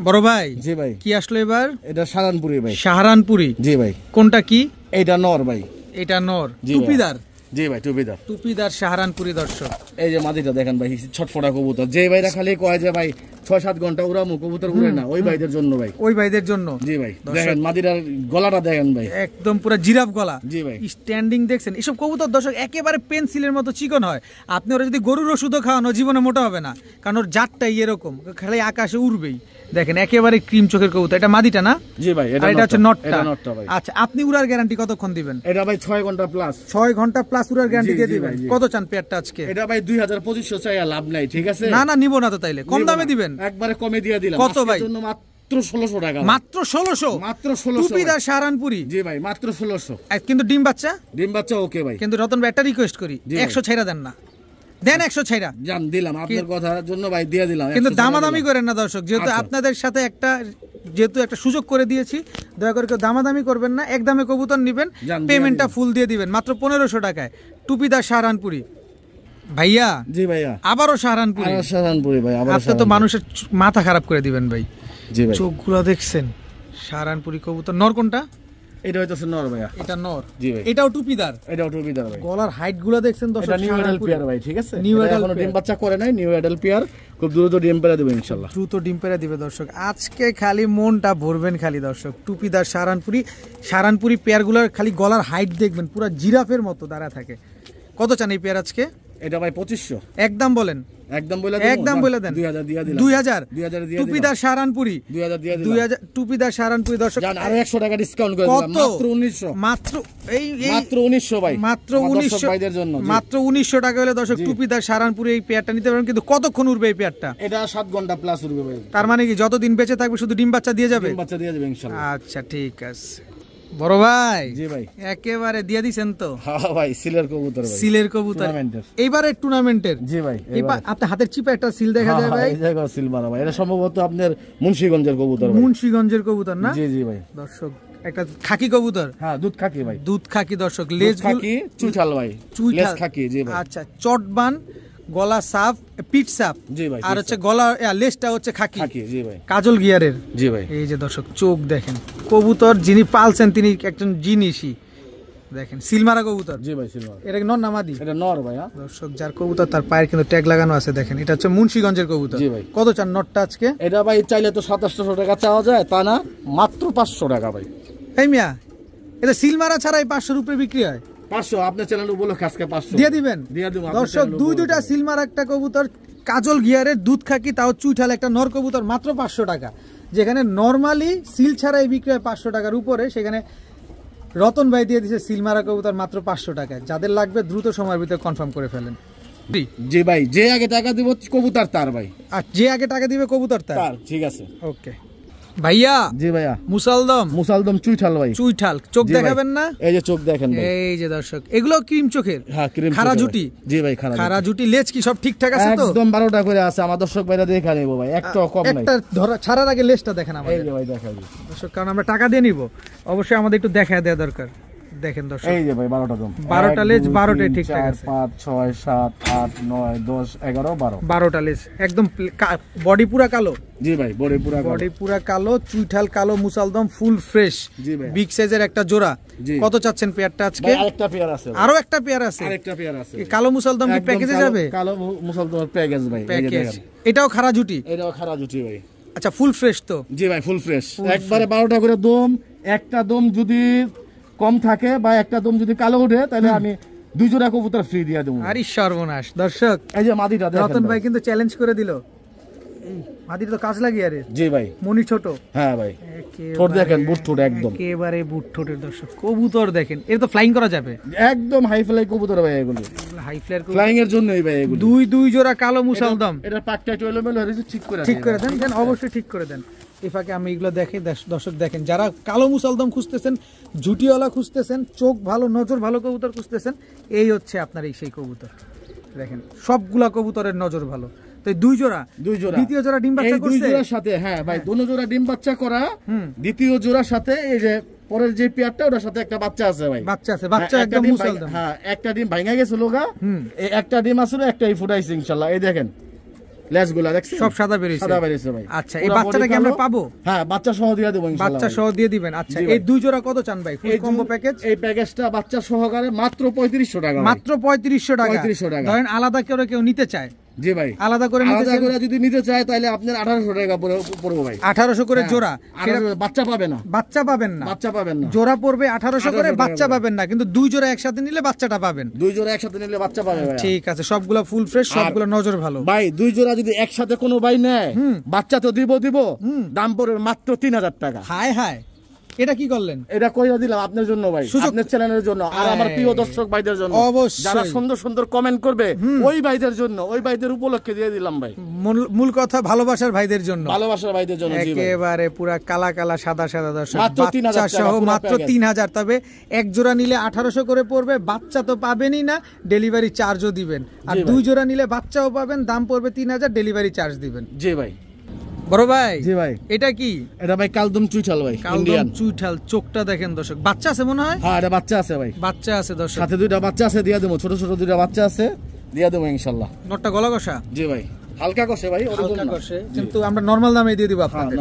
বড় ভাই জি ভাই, কি আসলো এবার? এটা সারানপুরি ভাই। সাহারানপুরি, জি ভাই, কোনটা কি? এইটা নর ভাই। এটা নর, জি ভাই। টুপিদার, জি ভাই, টুপিদার। টুপিদার সাহারানপুরি দর্শক। এই যে মাদিটা দেখেন ভাই, ছটফটা কবুতর। যে ভাইরা খালি কয় যে ভাই 6-7 ঘন্টা উড়ামু, কবুতর উড়ে না, ওই ভাইদের জন্য ভাই। ওই ভাইদের জন্য। জি ভাই, দেখেন মাদিটার গলাটা দেখেন ভাই, একদম পুরো জিরাফ গলা। জি ভাই, স্ট্যান্ডিং দেখছেন? এসব কবুতর দর্শক একেবারে পেন্সিলের মতো চিকন হয়। আপনি ওরা যদি গরুর ওষুধও খাওয়ানো, জীবনে মোটা হবে না, কারণ ওর জাতটাই এরকম, খালি আকাশে উড়বেই। দেখেন একেবারে ক্রিম চোখের কবুতর। এটা মাদিটা না? জি ভাই, আর এটা হচ্ছে নটটা। এটা নটটা ভাই। আচ্ছা আপনি উড়ার গ্যারান্টি কতক্ষণ দিবেন? এটা ভাই 6 ঘন্টা প্লাস। 6 ঘন্টা প্লাস উড়ার গ্যারান্টি জি, দিয়ে জি দিবেন। ভাই, জি। কত চান পেয়ারটা আজকে? এটা ভাই 2500 চাই, লাভ নাই, ঠিক আছে। না না নিব না তো, তাইলে কম নিবো দামে না, দিবেন। একবারে কমে দিয়ে দিলাম। কত আজকের ভাই? জন্য মাত্র 1600 টাকা ভাই। মাত্র 1600? মাত্র 1600 টুপিদার সাহারানপুরি। জি ভাই, মাত্র 1600। কিন্তু ডিম বাচ্চা? ডিম বাচ্চা ওকে ভাই। কিন্তু রতন ভাই একটা রিকোয়েস্ট করি, জি ভাই। 100 ছাইরা দেন না, দেন 100 ছাইরা। জান দিলাম আপনার কথার জন্য ভাই, দিয়ে দিলাম। কিন্তু 100 দামাদামি করেন না দর্শক, যেহেতু আচ্ছা। আপনাদের সাথে যেহেতু একটা সুযোগ করে দিয়েছি, দয়া করে কেউ দামাদামি করবেন না, একদমে কবুতর নিবেন, জান, দিয়ে পেমেন্টটা দিলাম। ফুল দিয়ে দিবেন মাত্র 1500 টাকায়। টুপিদার সাহারানপুরি ভাইয়া, জি ভাইয়া, আবারও সাহারানপুরি। আবার সাহারানপুরি ভাই, আবার আপনি তো মানুষের মাথা খারাপ করে দিবেন ভাই। জি ভাই, চোখগুলো দেখছেন, সাহারানপুরি কবুতর। নর কোনটা? এটা হইতাছে নর ভাইয়া। এটা নর। জি ভাই, এটাও টুপিদার। এটাও টুপিদার ভাই। গলার হাইট গুলো দেখছেন দর্শক, এটা নিউ অ্যাডাল্ট সাহারানপুরি। পেয়ার ভাই, ঠিক আছে। নিউ এটা অ্যাডাল্ট এখনো ডিম পেয়ার। বাচ্চা করে নাই, নিউ অ্যাডাল্ট পেয়ার, খুব দ্রুত ডিম পেড়ে দেবে ইনশাআল্লাহ। দ্রুত ডিম পেড়ে দিবে দর্শক। আজকে খালি মনটা ভরবেন খালি দর্শক। টুপিদার সাহারানপুরি পেয়ারগুলোর খালি গলার হাইট দেখবেন, পুরো জিরাফের মতো দাঁড়া থাকে। কত চান এই পেয়ার আজকে? এটা ভাই 2500। একদম বলেন। একদম বলে একদম বলে দেন 2000 দিয়া দিলাম 2000 2000 দিয়া টুপিদার সাহারানপুরি 2000 দিয়া দিলাম 2000 টুপিদার সাহারানপুরি দর্শক জান আরো 100 টাকা ডিসকাউন্ট করে দিলাম মাত্র 1900 মাত্র এই মাত্র 1900 ভাই মাত্র আমার দর্শক 1900 ভাইদের জন্য মাত্র 1900 টাকা হলে দর্শক টুপিদার সাহারানপুরি এই পেয়ারটা নিতে পারেন কিন্তু কতক্ষণ উড়বে এই পেয়ারটা এটা 7 ঘন্টা প্লাস উড়বে ভাই তার মানে কি যতদিন বেঁচে থাকবে শুধু ডিম বাচ্চা দিয়ে যাবে ডিম বাচ্চা দিয়ে যাবে ইনশাআল্লাহ আচ্ছা ঠিক আছে বড় ভাই জি ভাই একেবারে দিয়ে দিবেন তো হ্যাঁ ভাই সিলের কবুতর ভাই সিলের কবুতর টুর্নামেন্টের এইবারে টুর্নামেন্টের জি ভাই আপনার হাতের চিপে একটা সিল দেখা যায় ভাই এই জায়গা সিল মারা ভাই এটা সম্ভবত আপনার মুন্সিগঞ্জের কবুতর ভাই মুন্সিগঞ্জের কবুতর না জি জি ভাই দর্শক একটা খাকি কবুতর হ্যাঁ দুধ খাকি ভাই দুধ খাকি দর্শক লেজ খাকি চুইঠাল ভাই লেজ খাকি জি ভাই আচ্ছা চটবান গলা সাফ পিঠ সাফ জি ভাই আর হচ্ছে গলা লেজটা হচ্ছে খাকি খাকি জি ভাই কাজল গিয়ারের জি ভাই এই যে দর্শক চোখ দেখেন কবুতর যিনি পালছেন তিনি একজন জিনিসই দেখেন সিলমারা কবুতর জি ভাই সিলমারা এটা কি নর না মাদি এটা নর ভাই হ্যাঁ দর্শক যার কবুতর তার পায়ের কিন্তু ট্যাগ লাগানো আছে দেখেন এটা হচ্ছে মুন্সিগঞ্জের কবুতর জি ভাই কত চান নটটা আজকে এটা ভাই চাইলে তো 2700 টাকা চাওয়া যায় তা না মাত্র 500 টাকা ভাই এই মিয়া এটা সিলমারা ছাড়াই 500 রুপে বিক্রি হয় 500 আপনার চ্যানেল উপলক্ষে আজকে 500 দিয়ে দিবেন দিয়ে দেব দর্শক দুইটা সিলমার একটা কবুতর কাজল গিয়ারের দুধ খাকি তাও চুইঠাল একটা নর কবুতর মাত্র 500 টাকা যেখানে নরমালি সিল ছাড়াই বিক্রি হয় 500 টাকার উপরে সেখানে রতন ভাই দিয়ে দিয়েছে সিলমারা কবুতর মাত্র 500 টাকায় যাদের লাগবে দ্রুত সময়ের ভিতরে কনফার্ম করে ফেলেন জি ভাই যে আগে টাকা দিব কবুতর তার ভাই আর যে আগে টাকা দিবে কবুতর তার ঠিক আছে ওকে ভাইয়া জি ভাইয়া মুসালদম চুইঠাল ভাই চুইঠাল চোখ দেখাবেন না এই যে চোখ দেখেন ভাই এই যে দর্শক এগুলো ক্রিম চোখের হ্যাঁ ক্রিম খারা জুটি জি ভাই খারা জুটি লেজ কি সব ঠিকঠাক আছে তো একদম 12টা করে আছে আমার দর্শক ভাইরা দেখে নেব ভাই একটাও কম নাই একটা ধরা ছাড়ার আগে লেজটা দেখেন আমাদের এই যে ভাই দেখাই দর্শক কারণ আমরা টাকা দিয়ে নিব অবশ্যই আমাদের একটু দেখায় দেওয়া দরকার দেখেন দর্শক এই যে ভাই 12টা দম 12টা লেজ 12টাই ঠিকঠাক আছে 5 6 7 8 9 10 11 12 12টা লেজ একদম বডি পুরা কালো জি ভাই বডি পুরা কালো চুইঠাল কালো মুসালদম ফুল ফ্রেশ জি ভাই বিগ সাইজের একটা জোড়া কত চাচ্ছেন পেয়ারটা আজকে আরেকটা পেয়ার আছে আরো একটা পেয়ার আছে কি কালো মুসালদম কি প্যাকেজে যাবে কালো মুসালদম প্যাকেজ ভাই এই যে দেখেন এটাও খারা জুটি এটাও খারা জুটি ভাই আচ্ছা ফুল ফ্রেশ তো জি ভাই ফুল ফ্রেশ একবারে 12টা করে দম একটা দম যদি কম থাকে বা একটা দম যদি কালো ওঠে তাহলে আমি 2 জোড়া কবুতর ফ্রি দিয়ে দেব আরে সর্বনাশ দর্শক এই যে মাদিটা দেখেন রতন ভাই কিন্তু চ্যালেঞ্জ করে দিল এই মাদিটা তো কাজ লাগিয়ে আরে জি ভাই মনি ছোট হ্যাঁ ভাই ঠোঁট দেখেন বুট ঠোঁট একদম একেবারে বুট ঠোঁটের দর্শক কবুতর দেখেন এর তো ফ্লাইং করা যাবে একদম হাই ফ্লাই কবুতর ভাই এগুলো হাই ফ্লায়ার ফ্লাইং এর জন্যই ভাই এগুলো দুই জোড়া কালো মুসালদম এটা পাকটা একটু এলোমেলো হয়েছে ঠিক করে দেন অবশ্যই ঠিক করে দেন এই ফাঁকে আমি এগুলো দেখে দর্শক দেখেন যারা কালো মুসালদম খুঁজতেছেন ঝুটিওয়ালা খুঁজতেছেন চোখ ভালো নজর ভালো কবুতর খুঁজতেছেন এই হচ্ছে আপনার এই সেই কবুতর দেখেন সবগুলা কবুতরের নজর ভালো তো দুই জোড়া দ্বিতীয় জোড়া ডিম বাচ্চা করছে দুই জোড়ার সাথে হ্যাঁ ভাই দুটো জোড়া ডিম বাচ্চা করা দ্বিতীয় জোড়ার সাথে এই যে পরের যে পেয়ারটা ওটার সাথে একটা বাচ্চা আছে ভাই বাচ্চা একদম মুসালদম হ্যাঁ একটা ডিম ভাঙা গেছে লোগা এই একটা ডিম আসলে একটাই ফুটাইছে ইনশাআল্লাহ এই দেখেন লেজগুলা দেখছেন সব সাদা বেরিয়েছে ভাই আচ্ছা এই বাচ্চাটা কি আমরা পাবো হ্যাঁ বাচ্চা সহ দিয়ে দেব ইনশাআল্লাহ বাচ্চা সহ দিয়ে দিবেন আচ্ছা এই দুই জোড়া কত চান ভাই ফুল কম্বো প্যাকেজ এই প্যাকেজটা বাচ্চা সহকারে মাত্র 3500 টাকা মাত্র 3500 টাকা ধরেন আলাদা করে কেউ নিতে চায় জি ভাই আলাদা করে যদি নিতে চায় তাহলে আপনার 1800 টাকা পড়বে ভাই 1800 করে জোড়া বাচ্চা পাবেন না জোড়া পড়বে 1800 করে বাচ্চা পাবেন না কিন্তু দুই জোড়া একসাথে নিলে বাচ্চাটা পাবেন দুই জোড়া একসাথে নিলে বাচ্চা পাবে ভাই ঠিক আছে সবগুলা ফুল ফ্রেশ সবগুলা নজর ভালো ভাই দুই জোড়া যদি একসাথে কোনো ভাই নেয় বাচ্চা তো দিব দাম পড়বে মাত্র 3000 টাকা হায় হায় এটা কি করলেন এটা কইরা দিলাম আপনার জন্য ভাই আপনার চ্যানেলের জন্য আর আমার প্রিয় দর্শক ভাইদের জন্য যারা সুন্দর সুন্দর কমেন্ট করবে ওই ভাইদের জন্য ওই ভাইদের উপলক্ষে দিয়ে দিলাম ভাই মূল কথা ভালোবাসার ভাইদের জন্য একেবারে পুরা কালা কালা সাদা সাদা দর্শক বাচ্চা সহ মাত্র 3000 তবে এক জোড়া নিলে 1800 করে পড়বে বাচ্চা তো পাবেনই না ডেলিভারি চার্জও দিবেন আর দুই জোড়া নিলে বাচ্চাও পাবেন দাম পড়বে 3000 ডেলিভারি চার্জ দিবেন জি ভাই বড় ভাই জি ভাই এটা কি এটা ভাই কালদম চুইঠাল ভাই কালদম চুইঠাল চোখটা দেখেন দর্শক বাচ্চা আছে মনে হয় হ্যাঁ এটা বাচ্চা আছে ভাই বাচ্চা আছে দর্শক সাথে দুইটা বাচ্চা আছে দিয়া দেবো ছোট ছোট দুইটা বাচ্চা আছে দিয়া দেবো ইনশাআল্লাহ নটটা গলা কষা জি ভাই হালকা কষে ভাই হালকা কষে কিন্তু আমরা নরমাল দামে দিয়ে দিব আপনাদের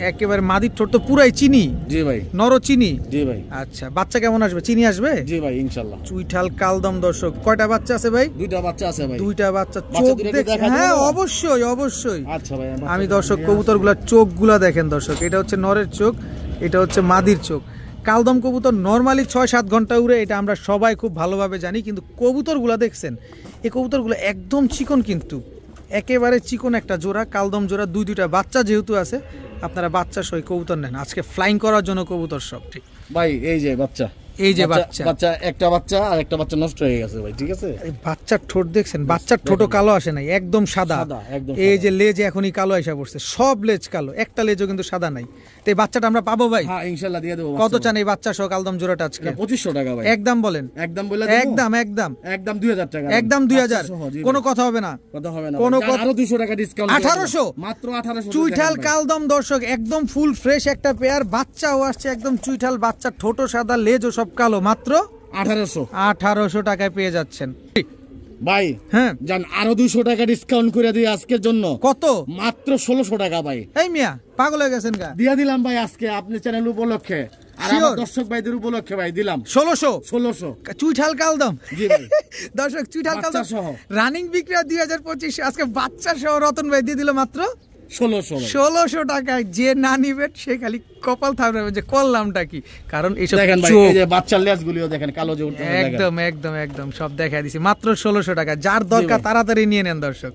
একেবারে মাদির ঠোঁট তো পুরাই চিনি জি ভাই নরো চিনি জি ভাই আচ্ছা বাচ্চা কেমন আসবে চিনি আসবে জি ভাই ইনশাআল্লাহ চুইঠাল কালদম দর্শক কয়টা বাচ্চা আছে ভাই দুইটা বাচ্চা আছে ভাই দুইটা বাচ্চা চোখ দেখেন হ্যাঁ অবশ্যই আচ্ছা ভাই আমি দর্শক কবুতরগুলোর চোখগুলা দেখেন দর্শক এটা হচ্ছে নরের চোখ এটা হচ্ছে মাদির চোখ কালদম কবুতর নরমালি 6-7 ঘন্টা উড়ে এটা আমরা সবাই খুব ভালোভাবে জানি কিন্তু কবুতরগুলা দেখছেন এই কবুতরগুলো একদম চিকন কিন্তু একেবারে চিকন একটা জোড়া, কালদম জোড়া, দুইটা বাচ্চা যেহেতু আছে, আপনারা বাচ্চা সহ কবুতর নেন। আজকে ফ্লাইং করার জন্য কবুতর সব। ঠিক ভাই এই যে বাচ্চা, এই যে বাচ্চা, বাচ্চা একটা বাচ্চা আর একটা বাচ্চা নষ্ট হয়ে গেছে ভাই, ঠিক আছে। এই বাচ্চার ঠোঁট দেখছেন, বাচ্চার ঠোঁটও কালো আসে নাই, একদম সাদা। একদম এই যে লেজ এখনই কালো এসে পড়ছে, সব লেজ কালো, একটা লেজও কিন্তু সাদা নাই। তো এই বাচ্চাটা আমরা পাবো ভাই? হ্যাঁ ইনশাআল্লাহ দিয়ে দেব। কত চান এই বাচ্চা সহ কালদম জোড়াটা আজকে? 2500 টাকা ভাই। একদম বলেন, একদম বলে একদম একদম একদম 2000 টাকা, একদম 2000, কোনো কথা হবে না, কথা হবে না, কোনো আরো 200 টাকা ডিসকাউন্ট। 1800 মাত্র 1800 চুইঠাল কালদম দর্শক, একদম ফুল ফ্রেশ একটা পেয়ার, বাচ্চাও আসছে একদম চুইঠাল বাচ্চা, ঠোঁটো সাদা, লেজও সব কালো, মাত্র 1800 টাকায় পেয়ে যাচ্ছেন ভাই। হ্যাঁ জান আরো 200 টাকা ডিসকাউন্ট করে দিই আজকের জন্য। কত? মাত্র 1600 টাকা ভাই। এই মিয়া পাগল হয়ে গেছেন গা? দিয়া দিলাম ভাই আজকে আপনি চ্যানেল উপলক্ষে, আর আমার দর্শক ভাইদের উপলক্ষে ভাই দিলাম 1600 চুইঠাল কালদম। জি ভাই দর্শক চুইঠাল কালদম সহ রানিং বিক্রি 2025, আজকে বাচ্চা সহ রতন ভাই দিয়ে দিল মাত্র 1600 টাকায়। যে না নিবেন সে খালি কপাল থাকবে যে করলামটা কি, কারণ এইসব দেখেন ভাই, এই যে বাচ্চার লেজগুলিও দেখেন কালো যে উঠছে, একদম একদম একদম সব দেখাই দিছি মাত্র 1600 টাকা। যার দরকার তাড়াতাড়ি নিয়ে নেন দর্শক।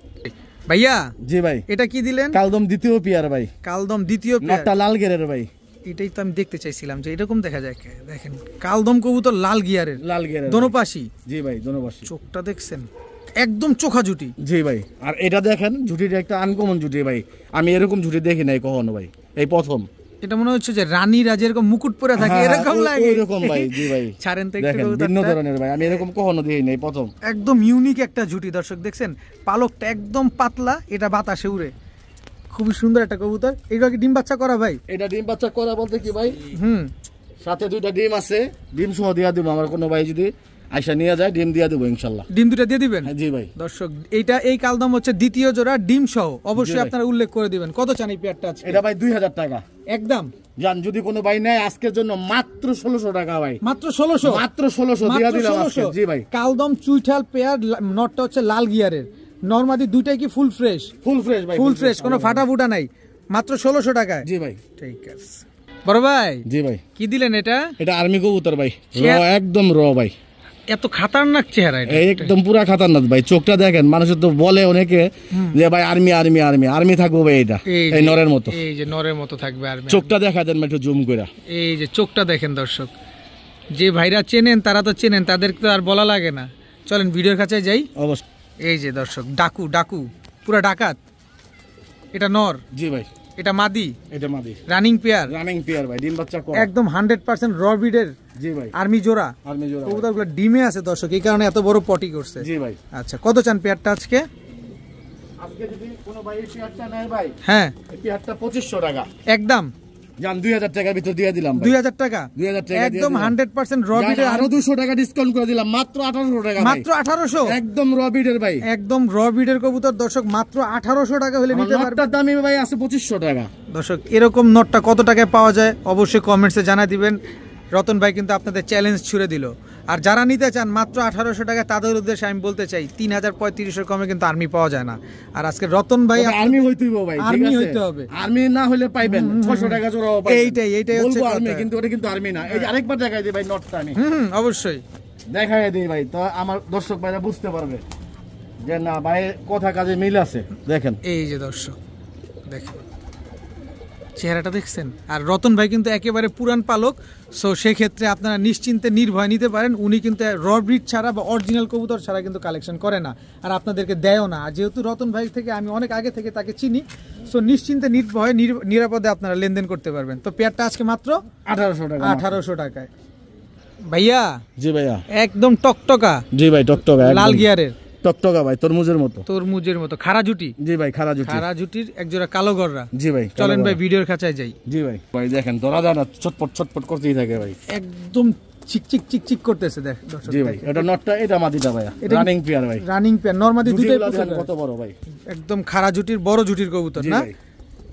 ভাইয়া জি ভাই এটা কি দিলেন? কালদম দ্বিতীয় পেয়ার ভাই, কালদম দ্বিতীয় পেয়ার, একটা লাল গেরের ভাই। এটাই তো আমি দেখতে চাইছিলাম যে এরকম দেখা যায়। দেখেন কালদম কবুতর লাল গিয়ারের, লাল গেরের দোনো পাশি। জি ভাই দোনো পাশি। চোখটা দেখছেন একদম চোখা জুটি। জি ভাই, আর এটা দেখেন ঝুটিটা একটা আনকমন ঝুটি ভাই, আমি এরকম ঝুটি দেখি নাই কখনো ভাই, এই প্রথম। এটা মনে হচ্ছে যে রানীরা যেরকম মুকুট পরে থাকে এরকম লাগে, এরকম ভাই। জি ভাই ছাড়েন তো একটু দেখেন ভিন্ন ধরনের ভাই, আমি এরকম কখনো দেখি নাই প্রথম। একদম ইউনিক একটা ঝুটি দর্শক, দেখছেন পালকটা একদম পাতলা, এটা বাতাসে উড়ে, খুবই সুন্দর একটা কবুতর। এটা কি ডিম বাচ্চা করা ভাই? এটা ডিম বাচ্চা করা বলতে কি ভাই, সাথে 2টা ডিম আছে, ডিম সহ দিয়া দিব। আমার কোনো ভাই যদি আয়সা নিয়ে যায় ডিম দিয়া দেবো ইনশাল্লাহ। ডিম 2টা দিয়ে দিবেন? জি ভাই। দর্শক এইটা এই কালদম হচ্ছে দ্বিতীয় জোড়া, ডিম সহ, অবশ্যই আপনারা উল্লেখ করে দিবেন। কত চান এই পেয়ারটা আজকে? এটা ভাই 2000 টাকা একদম। জান যদি কোনো ভাই নেয় আজকের জন্য মাত্র 1600 টাকা ভাই, মাত্র 1600, মাত্র 1600 দিয়া দিলাম আজকে। জি ভাই কালদম চুইঠাল পেয়ার, নটটা হচ্ছে লাল গিয়ারের, নরমাদি দুইটাই কি ফুল ফ্রেশ? ফুল ফ্রেশ ভাই, ফুল ফ্রেশ, কোনো ফাটা ফুটা নাই, মাত্র 1600 টাকায়। জি ভাই ঠিক আছে বড় ভাই। জি ভাই কি দিলেন এটা? এটা আর্মি কবুতর ভাই, একদম র ভাই, এত খাতারনাক চেহারা, একদম পুরা খাতারনাক ভাই। চোখটা দেখেন, মানুষের তো বলে অনেকে যে ভাই আর্মি আর্মি আর্মি আর্মি থাকবো ভাই, এটা এই নরের মতো, এই যে নরের মতো থাকবে আর্মি। চোখটা দেখা দেন একটু জুম করে, এই যে চোখটা দেখেন দর্শক, যে ভাইরা চেনেন তারা তো চেনেন, তাদের তো আর বলা লাগে না। চলেন ভিডিওর কাছে যাই। অবশ্যই। এই যে দর্শক ডাকু, ডাকু পুরা ডাকাত, এটা নর। জি ভাই এটা মাদি, এটা মাদি, রানিং পেয়ার, রানিং পেয়ার ভাই, ডিম বাচ্চা করা একদম 100% র ব্রিডের। জি ভাই আর্মি জোড়া, আর্মি জোড়া কবুতরগুলো ডিমে আছে দর্শক, এই কারণে এত বড় পটি করছে। জি ভাই। আচ্ছা কত চান পেয়ারটা আজকে? আজকে যদি কোনো ভাই এই পেয়ারটা নেয় ভাই, হ্যাঁ এই পেয়ারটা 2500 টাকা একদম। জান 2000 টাকার ভিতর দিয়ে দিলাম ভাই। 2000 টাকা 2000 টাকা একদম 100% র ব্রিডের। আরো 200 টাকা ডিসকাউন্ট করে দিলাম, মাত্র 1800 টাকা ভাই, মাত্র 1800, একদম র ব্রিডের ভাই, একদম র ব্রিডের কবুতর দর্শক, মাত্র 1800 টাকা হলে নিতে পারবেন। নটটার দামই ভাই আছে 2500 টাকা। দর্শক এরকম নটটা কত টাকায় পাওয়া যায় অবশ্যই কমেন্টসে জানাই দিবেন। রতন ভাই কিন্তু আপনাদের চ্যালেঞ্জ ছুড়ে দিল। আর যারা নিতে চান মাত্র 1800 টাকা, তাদের উদ্দেশ্যে আমি বলতে চাই 3035 কমে কিন্তু আর্মি পাওয়া যায় না। আর আজকে রতন ভাই আর্মি হইতেই ভাই, আর্মি হইতে হবে, আর্মি না হলে পাইবেন 600 টাকা জোড়াও পাবেন। এইটাই হচ্ছে আর্মি, কিন্তু ওটা কিন্তু আর্মি না। এই যে আরেকবার দেখাই দিই ভাই নটটা, আমি অবশ্যই দেখাই দিই ভাই, তো আমার দর্শক ভাইরা বুঝতে পারবে যে না ভাই কথা কাজে মিল আছে। দেখেন এই যে দর্শক দেখেন চেহারাটা দেখছেন। আর রতন ভাই কিন্তু একেবারে পুরান পালক, সো সেক্ষেত্রে আপনারা নিশ্চিন্তে নির্ভয় নিতে পারেন। উনি কিন্তু র ব্রিড ছাড়া বা অরিজিনাল কবুতর ছাড়া কিন্তু কালেকশন করে না, আর আপনাদেরকে দেয়ও না। আর যেহেতু রতন ভাই থেকে আমি অনেক আগে থেকে তাকে চিনি, সো নিশ্চিন্তে নির্ভয় নিরাপদে আপনারা লেনদেন করতে পারবেন। তো পেয়ারটা আজকে মাত্র 1800 টাকা। 1800 টাকায় ভাইয়া। জি ভাইয়া একদম টকটকা। জি ভাই টকটকা, লাল গিয়ারের টকটকা ভাই, তরমুজের মতো, তরমুজের মতো খাড়া জুটি। জি ভাই খাড়া জুটি, খাড়া জুটির একজোড়া কালো গররা। জি ভাই চলেন ভাই ভিডিওর কাছে যাই। জি ভাই ভাই দেখেন ধরা যায় না, ছটপট ছটপট করতেই থাকে ভাই, একদম চিকচিক চিকচিক করতেছে দেখ দর্শক। জি ভাই এটা নটটা, এটা মাদিটা ভাই, রানিং পেয়ার ভাই, রানিং পেয়ার নরমাদি দুটোই কত বড় ভাই, একদম খাড়া জুটির বড় জুটির কবুতর না?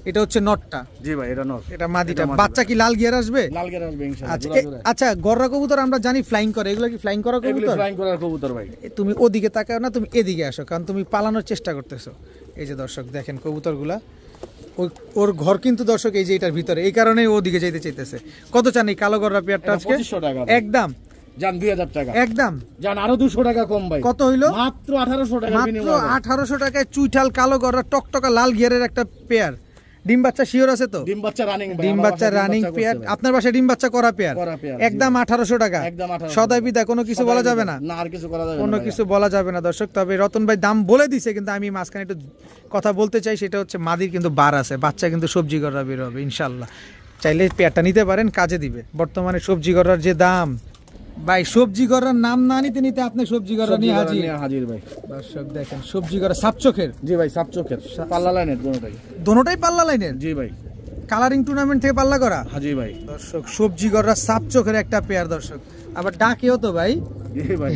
এটা হচ্ছে নটটা। জি ভাই এটা নট, এটা মাদিটা। বাচ্চা কি লাল গিয়ার আসবে? লাল গিয়ার আসবে ইনশাআল্লাহ। আচ্ছা গররা কবুতর আমরা জানি ফ্লাইং করে, এগুলো কি ফ্লাইং করা কবুতর? এগুলো ফ্লাইং করার কবুতর ভাই। তুমি ওদিকে তাকাও না, তুমি এদিকে আসো, কারণ তুমি পালানোর চেষ্টা করতেছো। এই যে দর্শক দেখেন কবুতরগুলা, ওর ঘর কিন্তু দর্শক এই যে এটার ভিতরে, এই কারণে ওদিকে যেতে চাইতেছে। কত চান এই কালো গররা পেয়ারটা আজকে? 2500 টাকা একদম জান 2000 টাকা একদম। জান আরো 200 টাকা কম ভাই। কত হইলো? মাত্র 1800 টাকা মাত্র বিনিময়ে। 1800 টাকায় চুইঠাল কালো গররা টকটকা লাল গিয়ারের একটা পেয়ার। ডিম বাচ্চা শিওর আছে তো? ডিম বাচ্চা রানিং ভাই। ডিম বাচ্চা রানিং পেয়ার। আপনার বাসায় ডিম বাচ্চা করা পেয়ার? একদম 1800 টাকা। একদম 1800। সদাই বিদা কোনো কিছু বলা যাবে না? না, আর কিছু করা যাবে না। কোনো কিছু বলা যাবে না দর্শক। তবে রতন ভাই দাম বলে দিছে, কিন্তু আমি মাঝখানে একটু কথা বলতে চাই, সেটা হচ্ছে মাদির কিন্তু বার আছে, বাচ্চা কিন্তু সবজি গররা বের হবে ইনশাল্লাহ। চাইলে পেয়ারটা নিতে পারেন, কাজে দিবে। বর্তমানে সবজি গররার যে দাম ভাই, সবজি গররার নাম না নিতে নিতে আপনি সবজি গররা নিয়ে হাজির ভাই। দর্শক দেখেন সবজি গররা সাপ চোখের। জি ভাই, সাপ চোখের, পাল্লা লাইনের দোনোটাই। দোনোটাই পাল্লা লাইনের? জি ভাই। কালারিং টুর্নামেন্ট থেকে পাল্লা করা? হাজি ভাই। দর্শক সবজি গররা সাপ চোখের একটা পেয়ার দর্শক। আবার ডাকেও তো ভাই। জি ভাই।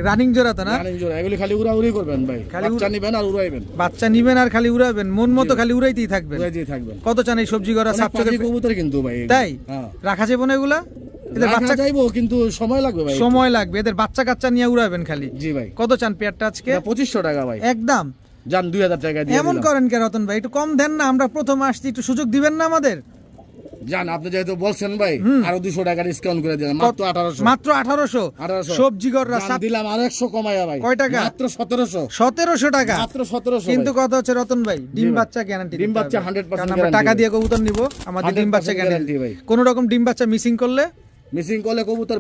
রানিং জোড়া তো না? রানিং জোড়া। এগুলি খালি উড়াউড়ি করবেন ভাই। বাচ্চা নিবেন আর উড়াইবেন। বাচ্চা নিবেন আর খালি উড়াবেন, মন মতো খালি উড়াইতেই থাকবেন। উড়াইতেই থাকবেন। কত চান এই সবজি গররা সাপ চোখের কবুতর কিন্তু ভাই? তাই হ্যাঁ। রাখা যাবে না এগুলা? এদের বাচ্চা যাইবো, কিন্তু সময় লাগবে ভাই। সময় লাগবে, এদের বাচ্চা কাচ্চা নিয়ে উড়াবেন খালি। জি ভাই। কত চান পেয়ারটা আজকে? 2500 টাকা ভাই। একদম। জান 2000 টাকা দিয়ে এমন করেন কে রতন ভাই, একটু কম দেন না? আমরা প্রথম আসছি, একটু সুযোগ দিবেন না আমাদের? জান আপনি যেহেতু বলছেন ভাই, আরো 200 টাকা ডিসকাউন্ট করে দিলাম। মাত্র 1800। মাত্র 1800 সবজি গররা সাপ দিলাম আর 100 কমায়া ভাই। কয় টাকা? মাত্র 1700। 1700 টাকা মাত্র 1700। কিন্তু কথা হচ্ছে রতন ভাই, ডিম বাচ্চা গ্যারান্টি। ডিম বাচ্চা 100% আমরা টাকা দিয়ে কবুতর নিব, আমাদের ডিম বাচ্চা গ্যারান্টি ভাই। কোন রকম ডিম বাচ্চা মিসিং করলে কবুতর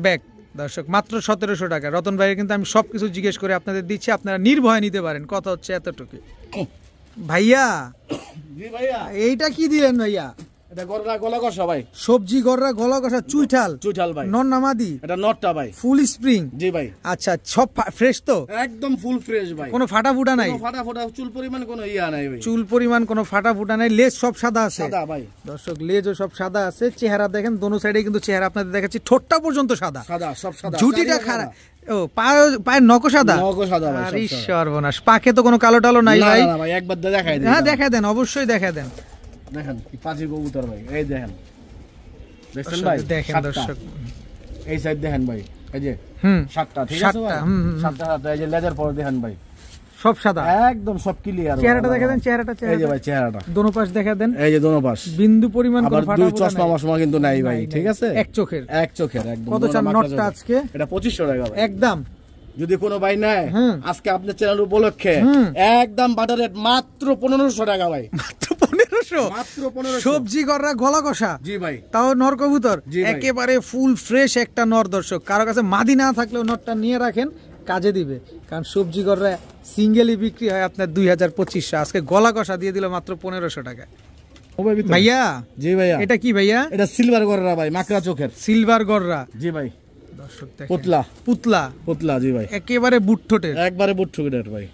ব্যাক। দর্শক মাত্র 1700 টাকা। রতন ভাইয়ের কিন্তু আমি সবকিছু জিজ্ঞেস করে আপনাদের দিচ্ছি, আপনারা নির্ভয়ে নিতে পারেন। কথা হচ্ছে এতটুকু। ভাইয়া জি ভাইয়া, এইটা কি দিলেন ভাইয়া? এটা গররা গলা কষা ভাই। সবজি গররা গলা কষা চুইঠাল ভাই। নর নামাদি? এটা নটটা ভাই। ফুল স্প্রিং? জি ভাই। আচ্ছা, সব ফ্রেশ তো? একদম ফুল ফ্রেশ ভাই। কোনো ফাটা ফুটা নাই? কোনো ফাটা ফুটা চুল পরিমাণ কোনো ইয়া নাই ভাই। চুল পরিমাণ কোনো ফাটা ফুটা নাই। লেজ সব সাদা আছে? সাদা ভাই। দর্শক লেজও সব সাদা আছে। চেহারা দেখেন, দোনো সাইডে কিন্তু চেহারা আপনাদের দেখাচ্ছি, ঠোঁটটা পর্যন্ত সাদা। সাদা, সব সাদা। জুটিটা খারাপ। ও পায়ের নখও সাদা? নখও সাদা ভাই। আরে সর্বনাশ, পাকে তো কোনো কালো টালো নাই ভাই? না ভাই, একবার দেখাই দেন। হ্যাঁ দেখায় দেন, অবশ্যই দেখায় দেন। দেখেন কি পাজি কবুতর ভাই, এই দেখেন। দেখছেন ভাই? দেখেন দর্শক, এই সাইড দেখেন ভাই, এই যে সাতটা, ঠিক আছে ভাই? সাতটা, এই যে লেজার পর দেখেন ভাই, সব সাদা একদম সব ক্লিয়ার। চেহারাটা দেখা দেন, চেহারাটা এই যে ভাই চেহারাটা দোনো পাশ দেখা দেন, এই যে দোনো পাশ বিন্দু পরিমাণ আবার দুই চশমা মশমা কিন্তু নাই ভাই, ঠিক আছে? এক চোখের একদম। কত চান নটটা আজকে? এটা 2500 টাকা ভাই একদম। যদি কোনো ভাই নেয় আজকে আপনার চ্যানেল উপলক্ষে একদম বাটার রেট মাত্র 1500 টাকা ভাই। মাত্র 1500? মাত্র 1500। সবজি গররা গলা কষা? জি ভাই। তাও নর কবুতর, একেবারে ফুল ফ্রেশ একটা নর। দর্শক কারো কাছে মাদি না থাকলেও নরটা নিয়ে রাখেন, কাজে দিবে। কারণ সবজি গররা সিঙ্গেলই বিক্রি হয় আপনার 2500। আজকে গলা কষা দিয়ে দিল মাত্র 1500 টাকা। ভাইয়া জি ভাইয়া, এটা কি ভাইয়া? এটা সিলভার গররা ভাই, মাকড়া চোখের সিলভার গররা। জি ভাই। দর্শক পুতলা পুতলা পুতলা, জি ভাই। একেবারে বুট ঠোঁটের, একবারে বুট ঠোঁটের ভাই।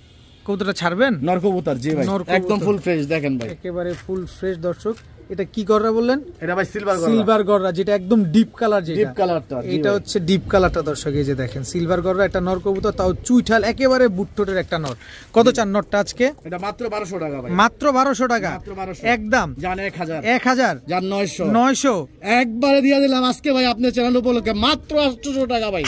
কবুতরটা ছাড়বেন? নর কবুতর, জি ভাই, একদম ফুল ফ্রেশ দেখেন ভাই, একেবারে ফুল ফ্রেশ। দর্শক এটা কি গররা বললেন? এটা ভাই সিলভার গররা। সিলভার গররা, যেটা একদম ডিপ কালার, যেটা ডিপ কালারটা, এটা হচ্ছে ডিপ কালারটা। দর্শক এই যে দেখেন সিলভার গররা, একটা নর কবুতর, তাও চুইঠাল, একেবারে বুট ঠোঁটের একটা নর। কত চান নরটা আজকে? এটা মাত্র 1200 টাকা ভাই। মাত্র 1200 টাকা? মাত্র 1200। একদম। জান 1000। 1000? জান 900। 900 একবারে দিয়ে দিলাম আজকে ভাই আপনার চ্যানেল উপলক্ষে মাত্র 800 টাকা ভাই।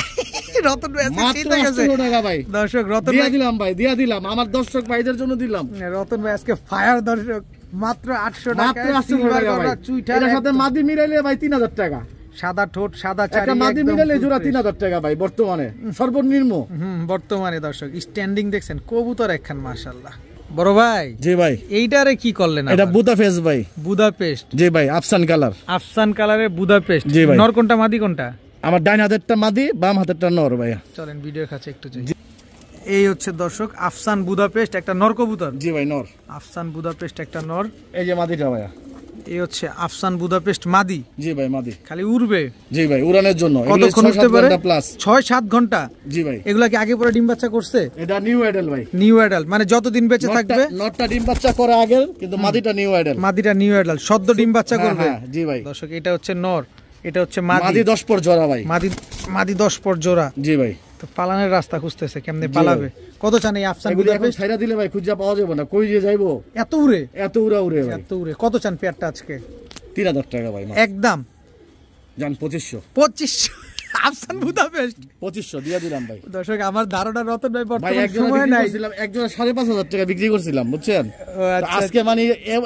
রতন ভাই মাত্র 800 টাকা ভাই। দর্শক রতন দিয়ে দিলাম ভাই, দিয়ে দিলাম আমার দর্শক ভাইদের জন্য দিলাম। রতন ভাই আজকে ফায়ার। দর্শক মাত্র 800 টাকা। মাত্র 800 টাকা ভাই। এর সাথে মাদি মিলাইলে ভাই 3000 টাকা। সাদা ঠোঁট, সাদা চারি, একটা মাদি মিলাইলে জোড়া 3000 টাকা ভাই বর্তমানে সর্বনিম্ন। বর্তমানে দর্শক স্ট্যান্ডিং দেখছেন কবুতর একখান, মাশাআল্লাহ। বড় ভাই, জি ভাই, এইটারে কি করলেন? এটা বুদাপেস্ট ভাই। বুদাপেস্ট? জি ভাই, আফসান কালার। আফসান কালারের বুদাপেস্ট। জি ভাই। নর কোনটা, মাদি কোনটা? আমার ডাইন হাতেরটা মাদি, বাম হাতেরটা নর ভাইয়া। চলেন ভিডিওর কাছে একটু যাই। এই হচ্ছে দর্শক আফসান বুদাপেস্ট, একটা নর কবুতর। জি ভাই, নর। আফসান বুদাপেস্ট একটা নর। এই যে মাদিটা ভাইয়া। এই হচ্ছে আফসান বুদাপেস্ট মাদি। জি ভাই, মাদি। খালি উড়বে? জি ভাই, উড়ানোর জন্য। কতক্ষণ উঠতে পারে? 6-7 ঘন্টা। জি ভাই। এগুলা কি আগে পরে ডিম বাচ্চা করছে? এটা নিউ অ্যাডাল্ট ভাই। নিউ অ্যাডাল্ট মানে যতদিন বেঁচে থাকবে। নটটা ডিম বাচ্চা করে আগে, কিন্তু মাদিটা নিউ অ্যাডাল্ট। মাদিটা নিউ অ্যাডাল্ট, সদ্য ডিম বাচ্চা করবে। জি ভাই। দর্শক এটা হচ্ছে নর, এটা হচ্ছে মাদি। মাদি 10 পর জোড়া ভাই। মাদি 10 পর জোড়া। জি ভাই। তো পালানের রাস্তা খুঁজতেছে, কেমনে পালাবে? কত চান এই আফসান বুদাপেস্ট? ছাইরা দিলে ভাই খুঁজা পাওয়া যাবে না, কই যে যাইবো? এত উড়ে? এত উড়া উড়ে ভাই, এত উড়ে। কত চান পেয়ারটা আজকে? 3000 টাকা ভাই। একদম। জান 2500। 2500? আফসান বুদাপেস্ট 2500 দিয়ে দিলাম ভাই। দর্শক আমার ধারণা রতন ভাই ভাই বর্তমানে একজন সময় নাই, একজন 5,500 টাকা বিক্রি করছিলাম বুঝছেন। ও আচ্ছা, আজকে মানে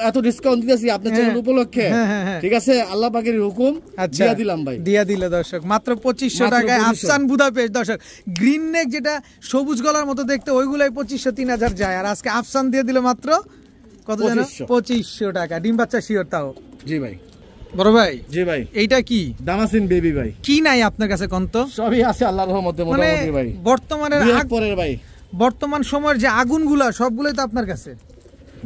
এত ডিসকাউন্ট দিতেছি আপনার চ্যানেল উপলক্ষে, হ্যাঁ। ঠিক আছে, আল্লাহ পাকের হুকুম, আচ্ছা দিয়ে দিলাম ভাই। দিয়া দিল দর্শক মাত্র 2500 মাত্র টাকায় 2500 আফসান বুদাপেস্ট। দর্শক গ্রিন নেক যেটা সবুজ গলার মতো দেখতে ওইগুলাই 2500 3000 যায়, আর আজকে আফসান দিয়ে দিল মাত্র কত জানো 2500 টাকা। ডিম বাচ্চা শিওর তাও? জি ভাই। বড় ভাই জি ভাই। এইটা কি দামাসিন বেবি ভাই? কি নাই আপনার কাছে কোন তো? সবই আছে আল্লাহর রহমতে মানে মোটামুটি ভাই। বর্তমানের পরের ভাই বর্তমান সময়ের যে আগুনগুলা সবগুলোই তো আপনার কাছে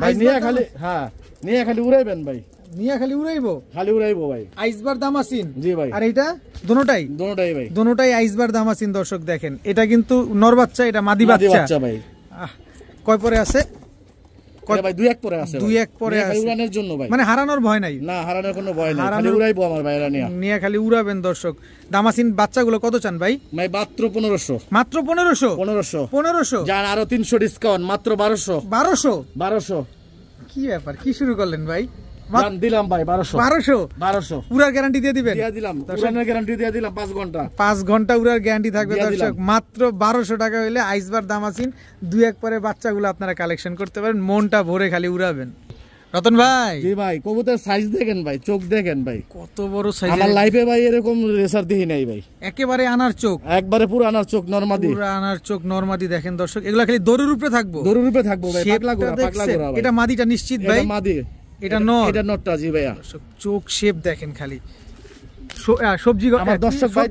ভাই। নিয়ে খালি হ্যাঁ নিয়ে খালি উড়াইবেন ভাই, নিয়ে খালি উড়াইবো, খালি উড়াইবো ভাই। আইসবার দামাসিন? জি ভাই। আর এইটা দোনোটাই? দোনোটাই ভাই, দোনোটাই আইসবার দামাসিন। দর্শক দেখেন এটা কিন্তু নর বাচ্চা, এটা মাদি বাচ্চা ভাই। কয় পরে আছে? ভাই 2-1 পরে আছে, 2-1 পরে আছে উড়ানোর জন্য ভাই, মানে হারানোর ভয় নাই? না হারানোর কোনো ভয় নাই, খালি উড়াইবো আমার ভাইরা নিয়ে খালি উড়াবেন। দর্শক দামাসিন বাচ্চাগুলো কত চান ভাই? ভাই মাত্র 1500। মাত্র 1500? 1500 যান, আরো 300 ডিসকাউন্ট, মাত্র 1200। 1200? কি ব্যাপার, কি শুরু করলেন ভাই? জান দিলাম ভাই 1200 উড়ার গ্যারান্টি দিয়ে দিবেন? দিয়ে দিলাম, উড়ানোর গ্যারান্টি দিয়ে দিলাম 5 ঘন্টা। 5 ঘন্টা উড়ার গ্যারান্টি থাকবে দর্শক। মাত্র 1200 টাকা হইলে আইসবার দামাসিন 2-1 পরে বাচ্চাগুলো আপনারা কালেকশন করতে পারেন, মনটা ভরে খালি উড়াবেন। রতন ভাই? জি ভাই। কবুতর সাইজ দেখেন ভাই, চোখ দেখেন ভাই, কত বড় সাইজ। আমার লাইফে ভাই এরকম রেসার দেখি নাই ভাই। একেবারে আনার চোখ, একবারে পুরো আনার চোখ, নরমাদি পুরো আনার চোখ নরমাদি। দেখেন দর্শক এগুলা খালি দড়ির উপরে থাকবো, দড়ির উপরে থাকবো ভাই, পাগলা গোরা ভাই। এটা মাদিটা নিশ্চিত ভাই? এটা মাদি, এটা নর? এটা নরটা। জি ভাইয়া। চোখ শেপ দেখেন খালি। সবজি আমার দর্শক ভাই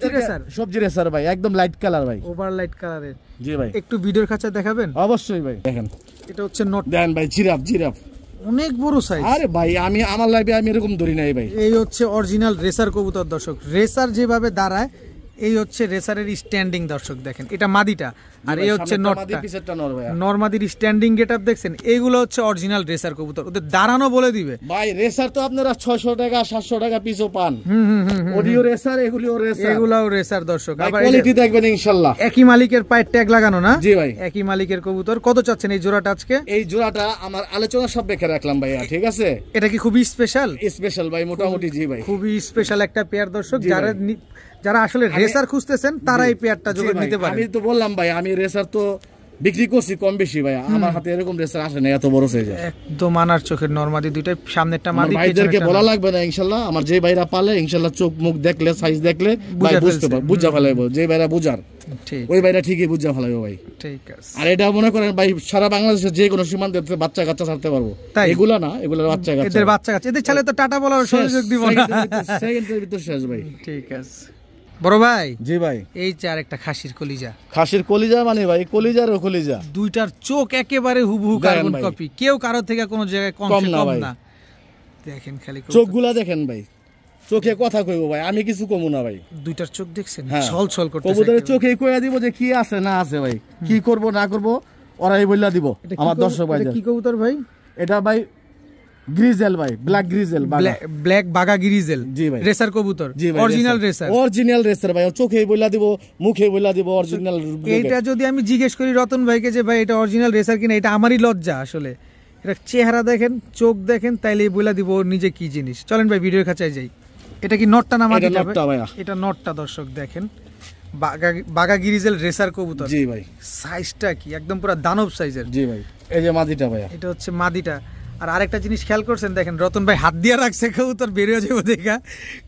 সবজি রেসার ভাই, একদম লাইট কালার ভাই, ওভার লাইট কালারের। জি ভাই। একটু ভিডিওর কাছে দেখাবেন? অবশ্যই ভাই। দেখেন এটা হচ্ছে নট। দেখেন ভাই, জিরাফ অনেক বড় সাইজ। আরে ভাই আমি আমার লাইফে আমি এরকম ধরি নাই ভাই। এই হচ্ছে অরিজিনাল রেসার কবুতর দর্শক। রেসার যেভাবে দাঁড়ায় এই হচ্ছে রেসারের স্ট্যান্ডিং। দর্শক দেখেন এটা মাদিটা, আর এই হচ্ছে নটটা, নরমাদির স্ট্যান্ডিং গেটআপ দেখছেন? এইগুলো হচ্ছে অরিজিনাল রেসার কবুতর, ওদের দাঁড়ানো বলে দিবে ভাই। রেসার তো আপনারা 600 টাকা 700 টাকা পিসও পান। অডিও রেসার, এগুলিও রেসার, এগুলাও রেসার দর্শক। আবার কোয়ালিটি দেখবেন ইনশাআল্লাহ। একই মালিকের পায়ের ট্যাগ লাগানো না? জি ভাই। একই মালিকের কবুতর। কত চাচ্ছেন এই জোড়াটা আজকে? এই জোড়াটা আমার আলোচনা সব রেখে রাখলাম ভাইয়া, ঠিক আছে? এটা কি খুবই স্পেশাল? স্পেশাল ভাই মোটামুটি। জি ভাই, খুবই স্পেশাল একটা পেয়ার দর্শক। যারা আসলে রেসার খুঁজতেছেন তারা এই পেয়ারটা যোগ নিতে পারে। আমি তো বললাম ভাই, আমি রেসার তো বিক্রি করছি কম বেশি ভাই, আমার হাতে এরকম রেসার আসে না এত বড় সাইজ। একদম আনার চোখের নরমাদি দুইটা, সামনেরটা মাদি। ভাইদেরকে বলা লাগবে না ইনশাআল্লাহ, আমার যে ভাইরা পালে ইনশাআল্লাহ চোখ মুখ দেখলে সাইজ দেখলে ভাই বুঝতে পারবে, বুঝা ফেলাইবো। যে ভাইরা বুঝার ওই ভাইরা ঠিকই বুঝা ফেলাইবো ভাই। ঠিক আছে। আর এটা মনে করেন ভাই সারা বাংলাদেশে যে কোনো সীমান্তে বাচ্চা কাচ্চা ছাড়তে পারবো। এগুলা না, এগুলোর বাচ্চা কাচ্চা, এদের বাচ্চা কাচ্চা, এদের ছেলে তো টাটা বলার সুযোগ দিব না। সেকেন্ডের ভিতর শেষ ভাই। ঠিক আছে বড় ভাই। জি ভাই। এই চার একটা খাসির কলিজা। খাসির কলিজা মানে ভাই কলিজারও কলিজা, দুইটার চোখ একেবারে হুবহু কার্বন কপি, কেউ কারো থেকে কোনো জায়গায় কম না। দেখেন খালি চোখগুলা দেখেন ভাই, চোখে কথা কইবো ভাই, আমি কিছু কমু না ভাই। দুইটার চোখ দেখছেন ছল ছল করতেছে। কবুতরের চোখেই কইয়া দিব যে কি আছে না আছে ভাই, কি করব না করব ওরাই বইলা দিব আমার দর্শক ভাই। কি কবুতর ভাই এটা? ভাই গ্রিজেল ভাই, ব্ল্যাক গ্রিজেল, ব্ল্যাক বাগা গ্রিজেল। জি ভাই। রেসার কবুতর, অরিজিনাল রেসার, অরিজিনাল রেসার ভাই। চোখেই বইলা দিব, মুখে বইলা দিব অরিজিনাল। এইটা যদি আমি জিজ্ঞেস করি রতন ভাইকে যে ভাই এটা অরিজিনাল রেসার কিনা, এটা আমারই লজ্জা আসলে। এটা চেহারা দেখেন, চোখ দেখেন, তাইলেই বইলা দিব ওর নিজে কি জিনিস। চলেন ভাই ভিডিওর কাছে যাই। এটা কি নটটা না মাদি? এটা নটটা দর্শক দেখেন, বাগা গ্রিজেল রেসার কবুতর। জি ভাই। সাইজটা কি একদম পুরো দানব সাইজের। জি ভাই। এই যে মাদিটা ভাই, এটা হচ্ছে মাদিটা। আর আরেকটা জিনিস খেয়াল করছেন দেখেন, রতন ভাই হাত দিয়ে রাখছে কবুতর বেরিয়ে যাবো দেখা।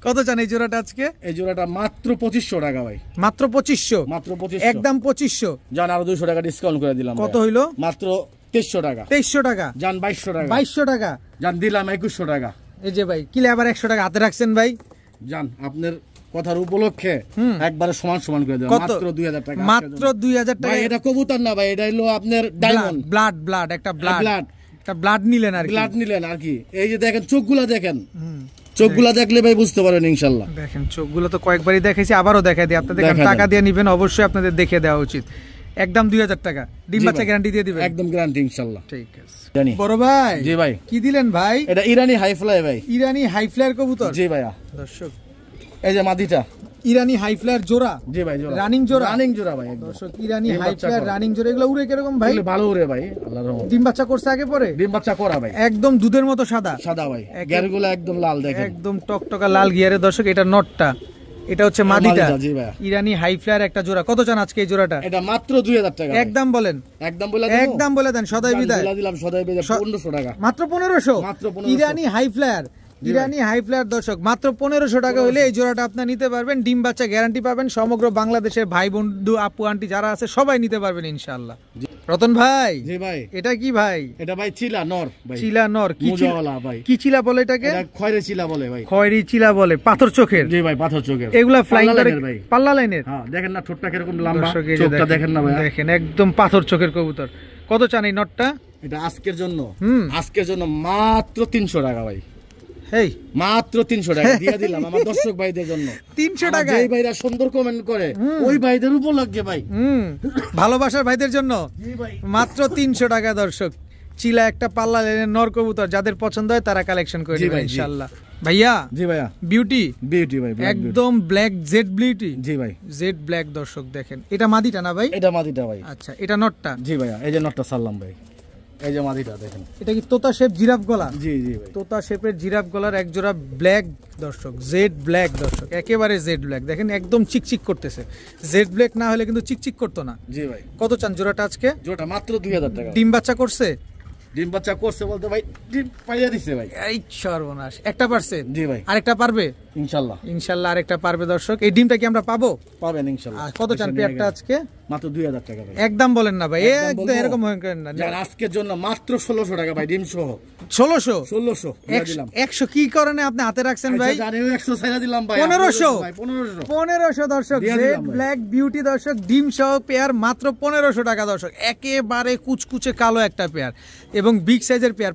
কত চান এই জোড়াটা আজকে? এই জোড়াটা মাত্র 2500 টাকা ভাই। মাত্র 2500? মাত্র 2500, একদম 2500। জান আরো 200 টাকা ডিসকাউন্ট করে দিলাম। কত হইলো? মাত্র 2300 টাকা। 2300 টাকা? জান 2200 টাকা। 2200 টাকা? জান দিলাম 2100 টাকা। এই যে ভাই কিলে আবার 100 টাকা হাতে রাখছেন ভাই। জান আপনার কথার উপলক্ষে একবারে সমান সমান করে দিলাম, মাত্র 2000 টাকা। মাত্র 2000 টাকা। এটা কবুতর না ভাই, এটা হলো আপনার ডায়মন্ড। ব্লাড একটা ব্লাড, একটা ব্লাড নিলেন আর কি, ব্লাড নিলেন আর কি। এই যে দেখেন চোখগুলা দেখেন, চোখগুলা দেখলে ভাই বুঝতে পারবেন ইনশাআল্লাহ। দেখেন চোখগুলো তো কয়েকবারই দেখাইছি, আবারও দেখাই দিই আপনাদের। টাকা দিয়ে নেবেন অবশ্যই, আপনাদের দেখে দেওয়া উচিত। একদম 2000 টাকা। ডিম বাচ্চা গ্যারান্টি দিয়ে দিবেন? একদম গ্যারান্টি ইনশাআল্লাহ। ঠিক আছে জানি। বড় ভাই। জি ভাই। কি দিলেন ভাই? এটা ইরানি হাই ফ্লাই ভাই। ইরানি হাই ফ্লায়ার কবুতর? জি ভাইয়া। দর্শক এই যে মাদিটা ইরানি হাই ফ্লায়ার জোড়া। জি ভাই জোড়া, রানিং জোড়া। রানিং জোড়া ভাই। দর্শক ইরানি হাই ফ্লায়ার রানিং জোড়া, এগুলো উড়ে কিরকম ভাই? ভালো উড়ে ভাই আল্লাহর রহমতে। ডিম বাচ্চা করছে আগে পরে? ডিম বাচ্চা করা ভাই, একদম দুধের মতো সাদা সাদা ভাই। গিয়ারগুলো একদম লাল দেখেন, একদম টকটকা লাল গিয়ারে। দর্শক এটা নটটা, এটা হচ্ছে মাদিটা, জি ভাই। ইরানি হাই ফ্লায়ার একটা জোড়া। কত চান আজকে এই জোড়াটা? এটা মাত্র 2000 টাকা। একদম বলেন, একদম বলে দেন, সদাই বিদায়। দিলাম সদাই বিদায় 1500 টাকা। মাত্র 1500? মাত্র 1500। ইরানি হাই ফ্লায়ার, ইরানি হাই ফ্লায়ার দর্শক, মাত্র 1500 টাকা হলে এই জোড়াটা আপনি নিতে পারবেন। ডিম বাচ্চা গ্যারান্টি পাবেন। সমগ্র বাংলাদেশের ভাই বন্ধু আপু আন্টি যারা আছে সবাই নিতে পারবেন ইনশাআল্লাহ। রতন ভাই, জি ভাই, এটা কি ভাই? এটা ভাই চিলা নর ভাই। চিলা নর, কি মুজাওয়ালা ভাই। কি চিলা বলে এটাকে? এটা খয়রি চিলা বলে ভাই। খয়রি চিলা বলে, পাথর চোখের। জি ভাই, পাথর চোখের। এগুলা ফ্লাইং করে পাল্লা লাইনের। হ্যাঁ, দেখেন না ঠোঁটটা কিরকম লম্বা, চোখটা দেখেন না ভাই, দেখেন একদম পাথর চোখের কবুতর। কত চান এই নটটা? এটা আজকের জন্য, আজকের জন্য মাত্র 300 টাকা ভাই। এই মাত্র 300 টাকা দিয়ে দিলাম আমার দর্শক ভাইদের জন্য। 300 টাকা? এই ভাইরা সুন্দর কমেন্ট করে ওই ভাইদের উপলক্ষে ভাই, ভালোবাসার ভাইদের জন্য মাত্র 300 টাকা দর্শক। চিলা একটা পাল্লা লাইনের নর কবুতর, যাদের পছন্দ হয় তারা কালেকশন করে নেবে ইনশাআল্লাহ। ভাইয়া, জি ভাইয়া, বিউটি বিউটি ভাই, একদম ব্ল্যাক জেড বিউটি। জি ভাই, জেড ব্ল্যাক দর্শক দেখেন। এটা মাদিটা না ভাই? এটা মাদিটা ভাই। আচ্ছা, এটা নটটা? জি ভাইয়া, এই যে নটটা সারলাম ভাই, এই যে মাদিটা দেখেন। এটা কি তোতা শেপ জিরাফ গলা? জি জি ভাই, তোতা শেপের জিরাফ গলার এক জোড়া ব্ল্যাক দর্শক, জেড ব্ল্যাক দর্শক, একেবারে জেড ব্ল্যাক। দেখেন একদম চিকচিক করতেছে। জেড ব্ল্যাক না হলে কিন্তু চিকচিক করতো না। জি ভাই। কত চান জোড়াটা আজকে? জোড়াটা মাত্র 2000 টাকা। ডিম বাচ্চা করছে? ডিম বাচ্চা করছে বলতে ভাই ডিম পাইয়া দিছে ভাই। এই সর্বনাশ, একটা পারছে? জি ভাই। আরেকটা পারবে ইনশাআল্লাহ? ইনশাআল্লাহ আরেকটা পারবে দর্শক। এই ডিমটা কি আমরা পাবো? পাবেন ইনশাআল্লাহ। কত চান পেয়ারটা আজকে? মাত্র 2000 টাকা ভাই। একদম বলেন না ভাই, একদম এরকম করেন না। যার আজকের জন্য মাত্র 1600 টাকা ভাই, ডিম সহ। 1600 দিয়ে দিলাম। 100 কি কারণে আপনি হাতে রাখছেন ভাই? জানি 100 ছাইরা দিলাম ভাই। 1500 দর্শক, জেড ব্ল্যাক বিউটি দর্শক, ডিম সহ পেয়ার মাত্র 1500 টাকা দর্শক। একেবারে কুচকুচে কালো একটা পেয়ার এবং বিগ সাইজের পেয়ার।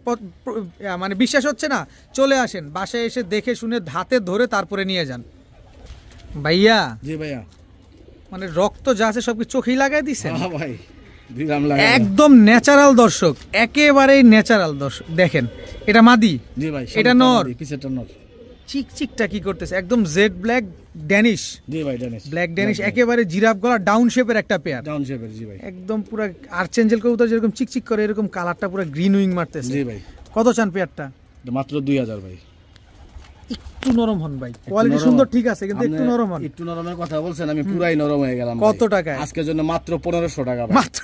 মানে বিশ্বাস হচ্ছে না? চলে আসেন বাসায়, এসে দেখে শুনে হাতে ধরে তারপরে নিয়ে যান ভাইয়া। জি ভাইয়া, মানে রক্ত যা আছে সব কি চোখেই লাগাই দিছেন? হ্যাঁ ভাই, একদম ন্যাচারাল দর্শক, একেবারেই ন্যাচারাল দর্শক। দেখেন এটা মাদি। জি ভাই, এটা নর। পিছেরটা নর। চিকচিকটা কি করতেছে? একদম জেড ব্ল্যাক ড্যানিশ। জি ভাই, ড্যানিশ, ব্ল্যাক ড্যানিশ, একেবারে জিরাফ গলা, ডাউন শেপের একটা পেয়ার। ডাউন শেপের। জি ভাই, একদম পুরো আর্চেঞ্জেল কবুতর যেরকম চিকচিক করে এরকম কালারটা পুরো গ্রিন উইং মারতেছে। জি ভাই। কত চান পেয়ারটা? মাত্র 2000 ভাই। একটু নরম হন ভাই, কোয়ালিটি সুন্দর ঠিক আছে কিন্তু একটু নরম হন। একটু নরমের কথা বলছেন, আমি পুরাই নরম হয়ে গেলাম। কত টাকা আজকের জন্য? মাত্র 1500 টাকা ভাই। মাত্র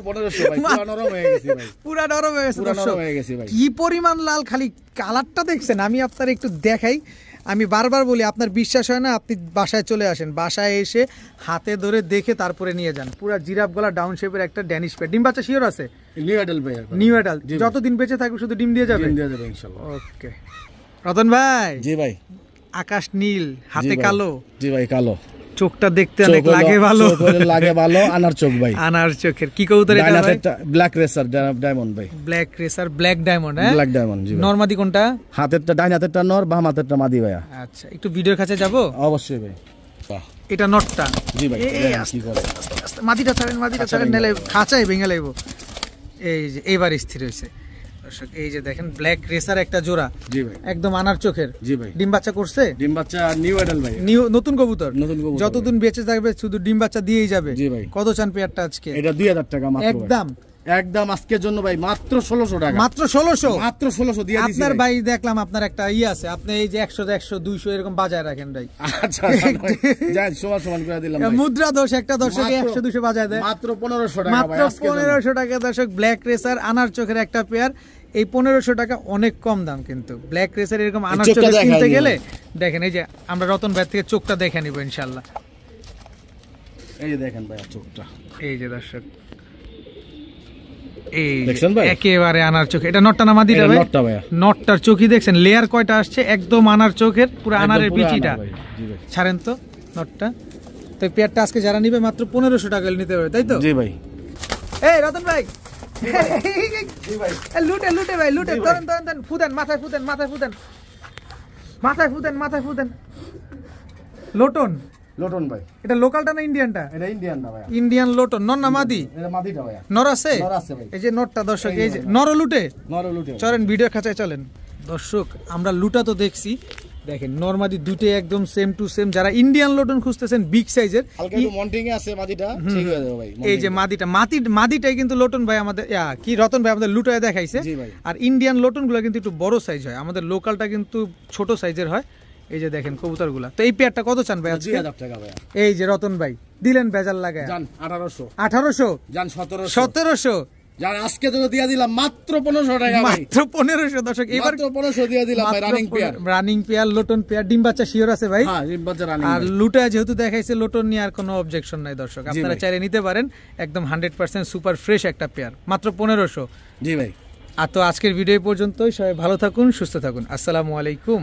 1500 ভাই, পুরা নরম হয়ে গেছে ভাই, পুরা নরম হয়ে গেছে। পুরা নরম হয়ে গেছে ভাই। কি পরিমাণ লাল, খালি কালারটা দেখছেন? আমি আপনার একটু দেখাই। আমি বারবার বলি, আপনার বিশ্বাস হয় না, আপনি বাসায় চলে আসেন, বাসায় এসে হাতে ধরে দেখে তারপরে নিয়ে যান। পুরা জিরাফ গলা, ডাউন শেপের একটা ড্যানিশ পেয়ার। ডিম বাচ্চা শিওর আছে? নিউ অ্যাডাল্ট ভাই, নিউ অ্যাডাল্ট। যতদিন বেঁচে থাকবে শুধু ডিম দিয়ে যাবে? ডিম দিয়ে যাবে ইনশাআল্লাহ। ওকে রতন ভাই। জি ভাই। আকাশ নীল, হাতে কালো। জি ভাই, কালো। চোখটা দেখতে অনেক লাগে ভালো, লাগে ভালো। আনার চোখ ভাই, আনার চোখের। কি কবুতর এটা ভাই? ব্ল্যাক রেসার ডায়মন্ড ভাই। Black racer, black diamond. হ্যাঁ, ব্ল্যাক ডায়মন্ড। জি ভাই। নরমাদি কোনটা? হাতেরটা ডাইন হাতেরটা নর, বাম হাতেরটা মাদি ভাইয়া। আচ্ছা, একটু ভিডিওর কাছে যাব? অবশ্যই ভাই। এটা নটটা? জি ভাই। কি করে? মাদিটা ছাড়েন, মাদিটা ছাড়েন, নালে খাঁচায় ভেঙে লাগবো। এই যে এবার স্থির হয়েছে দর্শক। এই যে দেখেন ব্ল্যাক রেসার একটা জোড়া। জি ভাই, একদম আনার চোখের। জি ভাই। ডিম বাচ্চা করছে? ডিম বাচ্চা নিউ অ্যাডাল্ট ভাই, নতুন কবুতর। নতুন কবুতর, যতদিন বেঁচে থাকবে শুধু ডিম বাচ্চা দিয়েই যাবে। জি ভাই। কত চান পেয়ারটা আজকে? এটা 2000 টাকা মাত্র। একদম একদম আজকের জন্য ভাই মাত্র 1600 টাকা। মাত্র 1600? মাত্র 1600 দিয়ে দিছি আপনার ভাই। দেখলাম আপনার একটা আছে, আপনি এই যে 100 100 200 এরকম বাজায় রাখেন ভাই। আচ্ছা, যাই সমান সমান করে দিলাম ভাই। মুদ্রা দোষ, একটা দর্শকে 100 200 বাজায় দেয়। মাত্র 1500 টাকা ভাই। মাত্র 1500 টাকা দর্শক। ব্ল্যাক রেসার আনার চোখের একটা পেয়ার। এই 1500 টাকা অনেক কম দাম কিন্তু। ব্ল্যাক রেসার এরকম আনার চোখের কিনতে গেলে দেখেন, এই যে আমরা রতন ভাই থেকে চোখটা দেখে নিব ইনশাআল্লাহ। এই যে দেখেন ভাই চোখটা, এই যে দর্শক, এই একেবারে আনার চোখ। এটা নটটা না মাদিটা ভাই? নটটা ভাই। নটটার চোখই দেখছেন, লেয়ার কয়টা আসছে, একদম আনার চোখের, পুরো আনারের বিচিটা। ছাড়েন তো নটটা। তো পেয়ারটা আজকে যারা নিবে মাত্র 1500 টাকা নিতে পারবে, তাই তো? জি ভাই। এই রতন ভাই, জি ভাই, লুটে লুটে ভাই, লুটে। ধরেন ধরেন ধরেন, ফুদেন মাথায়, ফুদেন মাথায়, ফুদেন মাথায়, ফুদেন মাথায়, ফুদেন। লোটন, লোটন ভাই। এটা লোকালটা না ইন্ডিয়ানটা? এটা ইন্ডিয়ান না ভাই। Indian lotion. নর না মাদি? এটা মাদিটা ভাই। নর আছে? নর আছে ভাই। এই যে নরটা দর্শক, এই যে নর লুটে। নর লুটে। চলেন ভিডিও খাঁচায় চলেন দর্শক। আমরা লুটা তো দেখছি, দেখেন নরমাদি দুটো একদম সেম টু সেম। যারা ইন্ডিয়ান লোটন খুঁজতেছেন বিগ সাইজের, হালকা একটু মন্টিং এ আছে মাদিটা, ঠিক হয়ে যাবে ভাই। এই যে মাদিটা, মাদিটাই কিন্তু লোটন ভাই আমাদের কি রতন ভাই আমাদের লুটায় দেখাইছে। আর ইন্ডিয়ান লোটন গুলো কিন্তু একটু বড় সাইজ হয়, আমাদের লোকালটা কিন্তু ছোট সাইজের হয়। এই যে দেখেন কবুতরগুলা। তো এই পেয়ারটা কত চান ভাই আজকে? 2000 টাকা ভাই। এই যে রতন ভাই দিলেন বেজাল লাগায়। জান 1800 1800 জান 1700 1700 জান আজকে তো দিয়ে দিলাম মাত্র 1500 টাকা ভাই, মাত্র 1500 দর্শক। এবার মাত্র 1500 দিয়ে দিলাম ভাই। রানিং পেয়ার লোটন পেয়ার, ডিম বাচ্চা শিওর আছে ভাই? হ্যাঁ ডিম বাচ্চা রানিং। আর লুটা যেহেতু দেখাইছে লোটন নিয়ে আর কোনো অবজেকশন নাই দর্শক, আপনারা চাইলে নিতে পারেন। একদম 100% সুপার ফ্রেশ একটা পেয়ার, মাত্র 1500। জি ভাই। আর তো আজকের ভিডিও পর্যন্তই, সবাই ভালো থাকুন, সুস্থ থাকুন, আসসালামু আলাইকুম।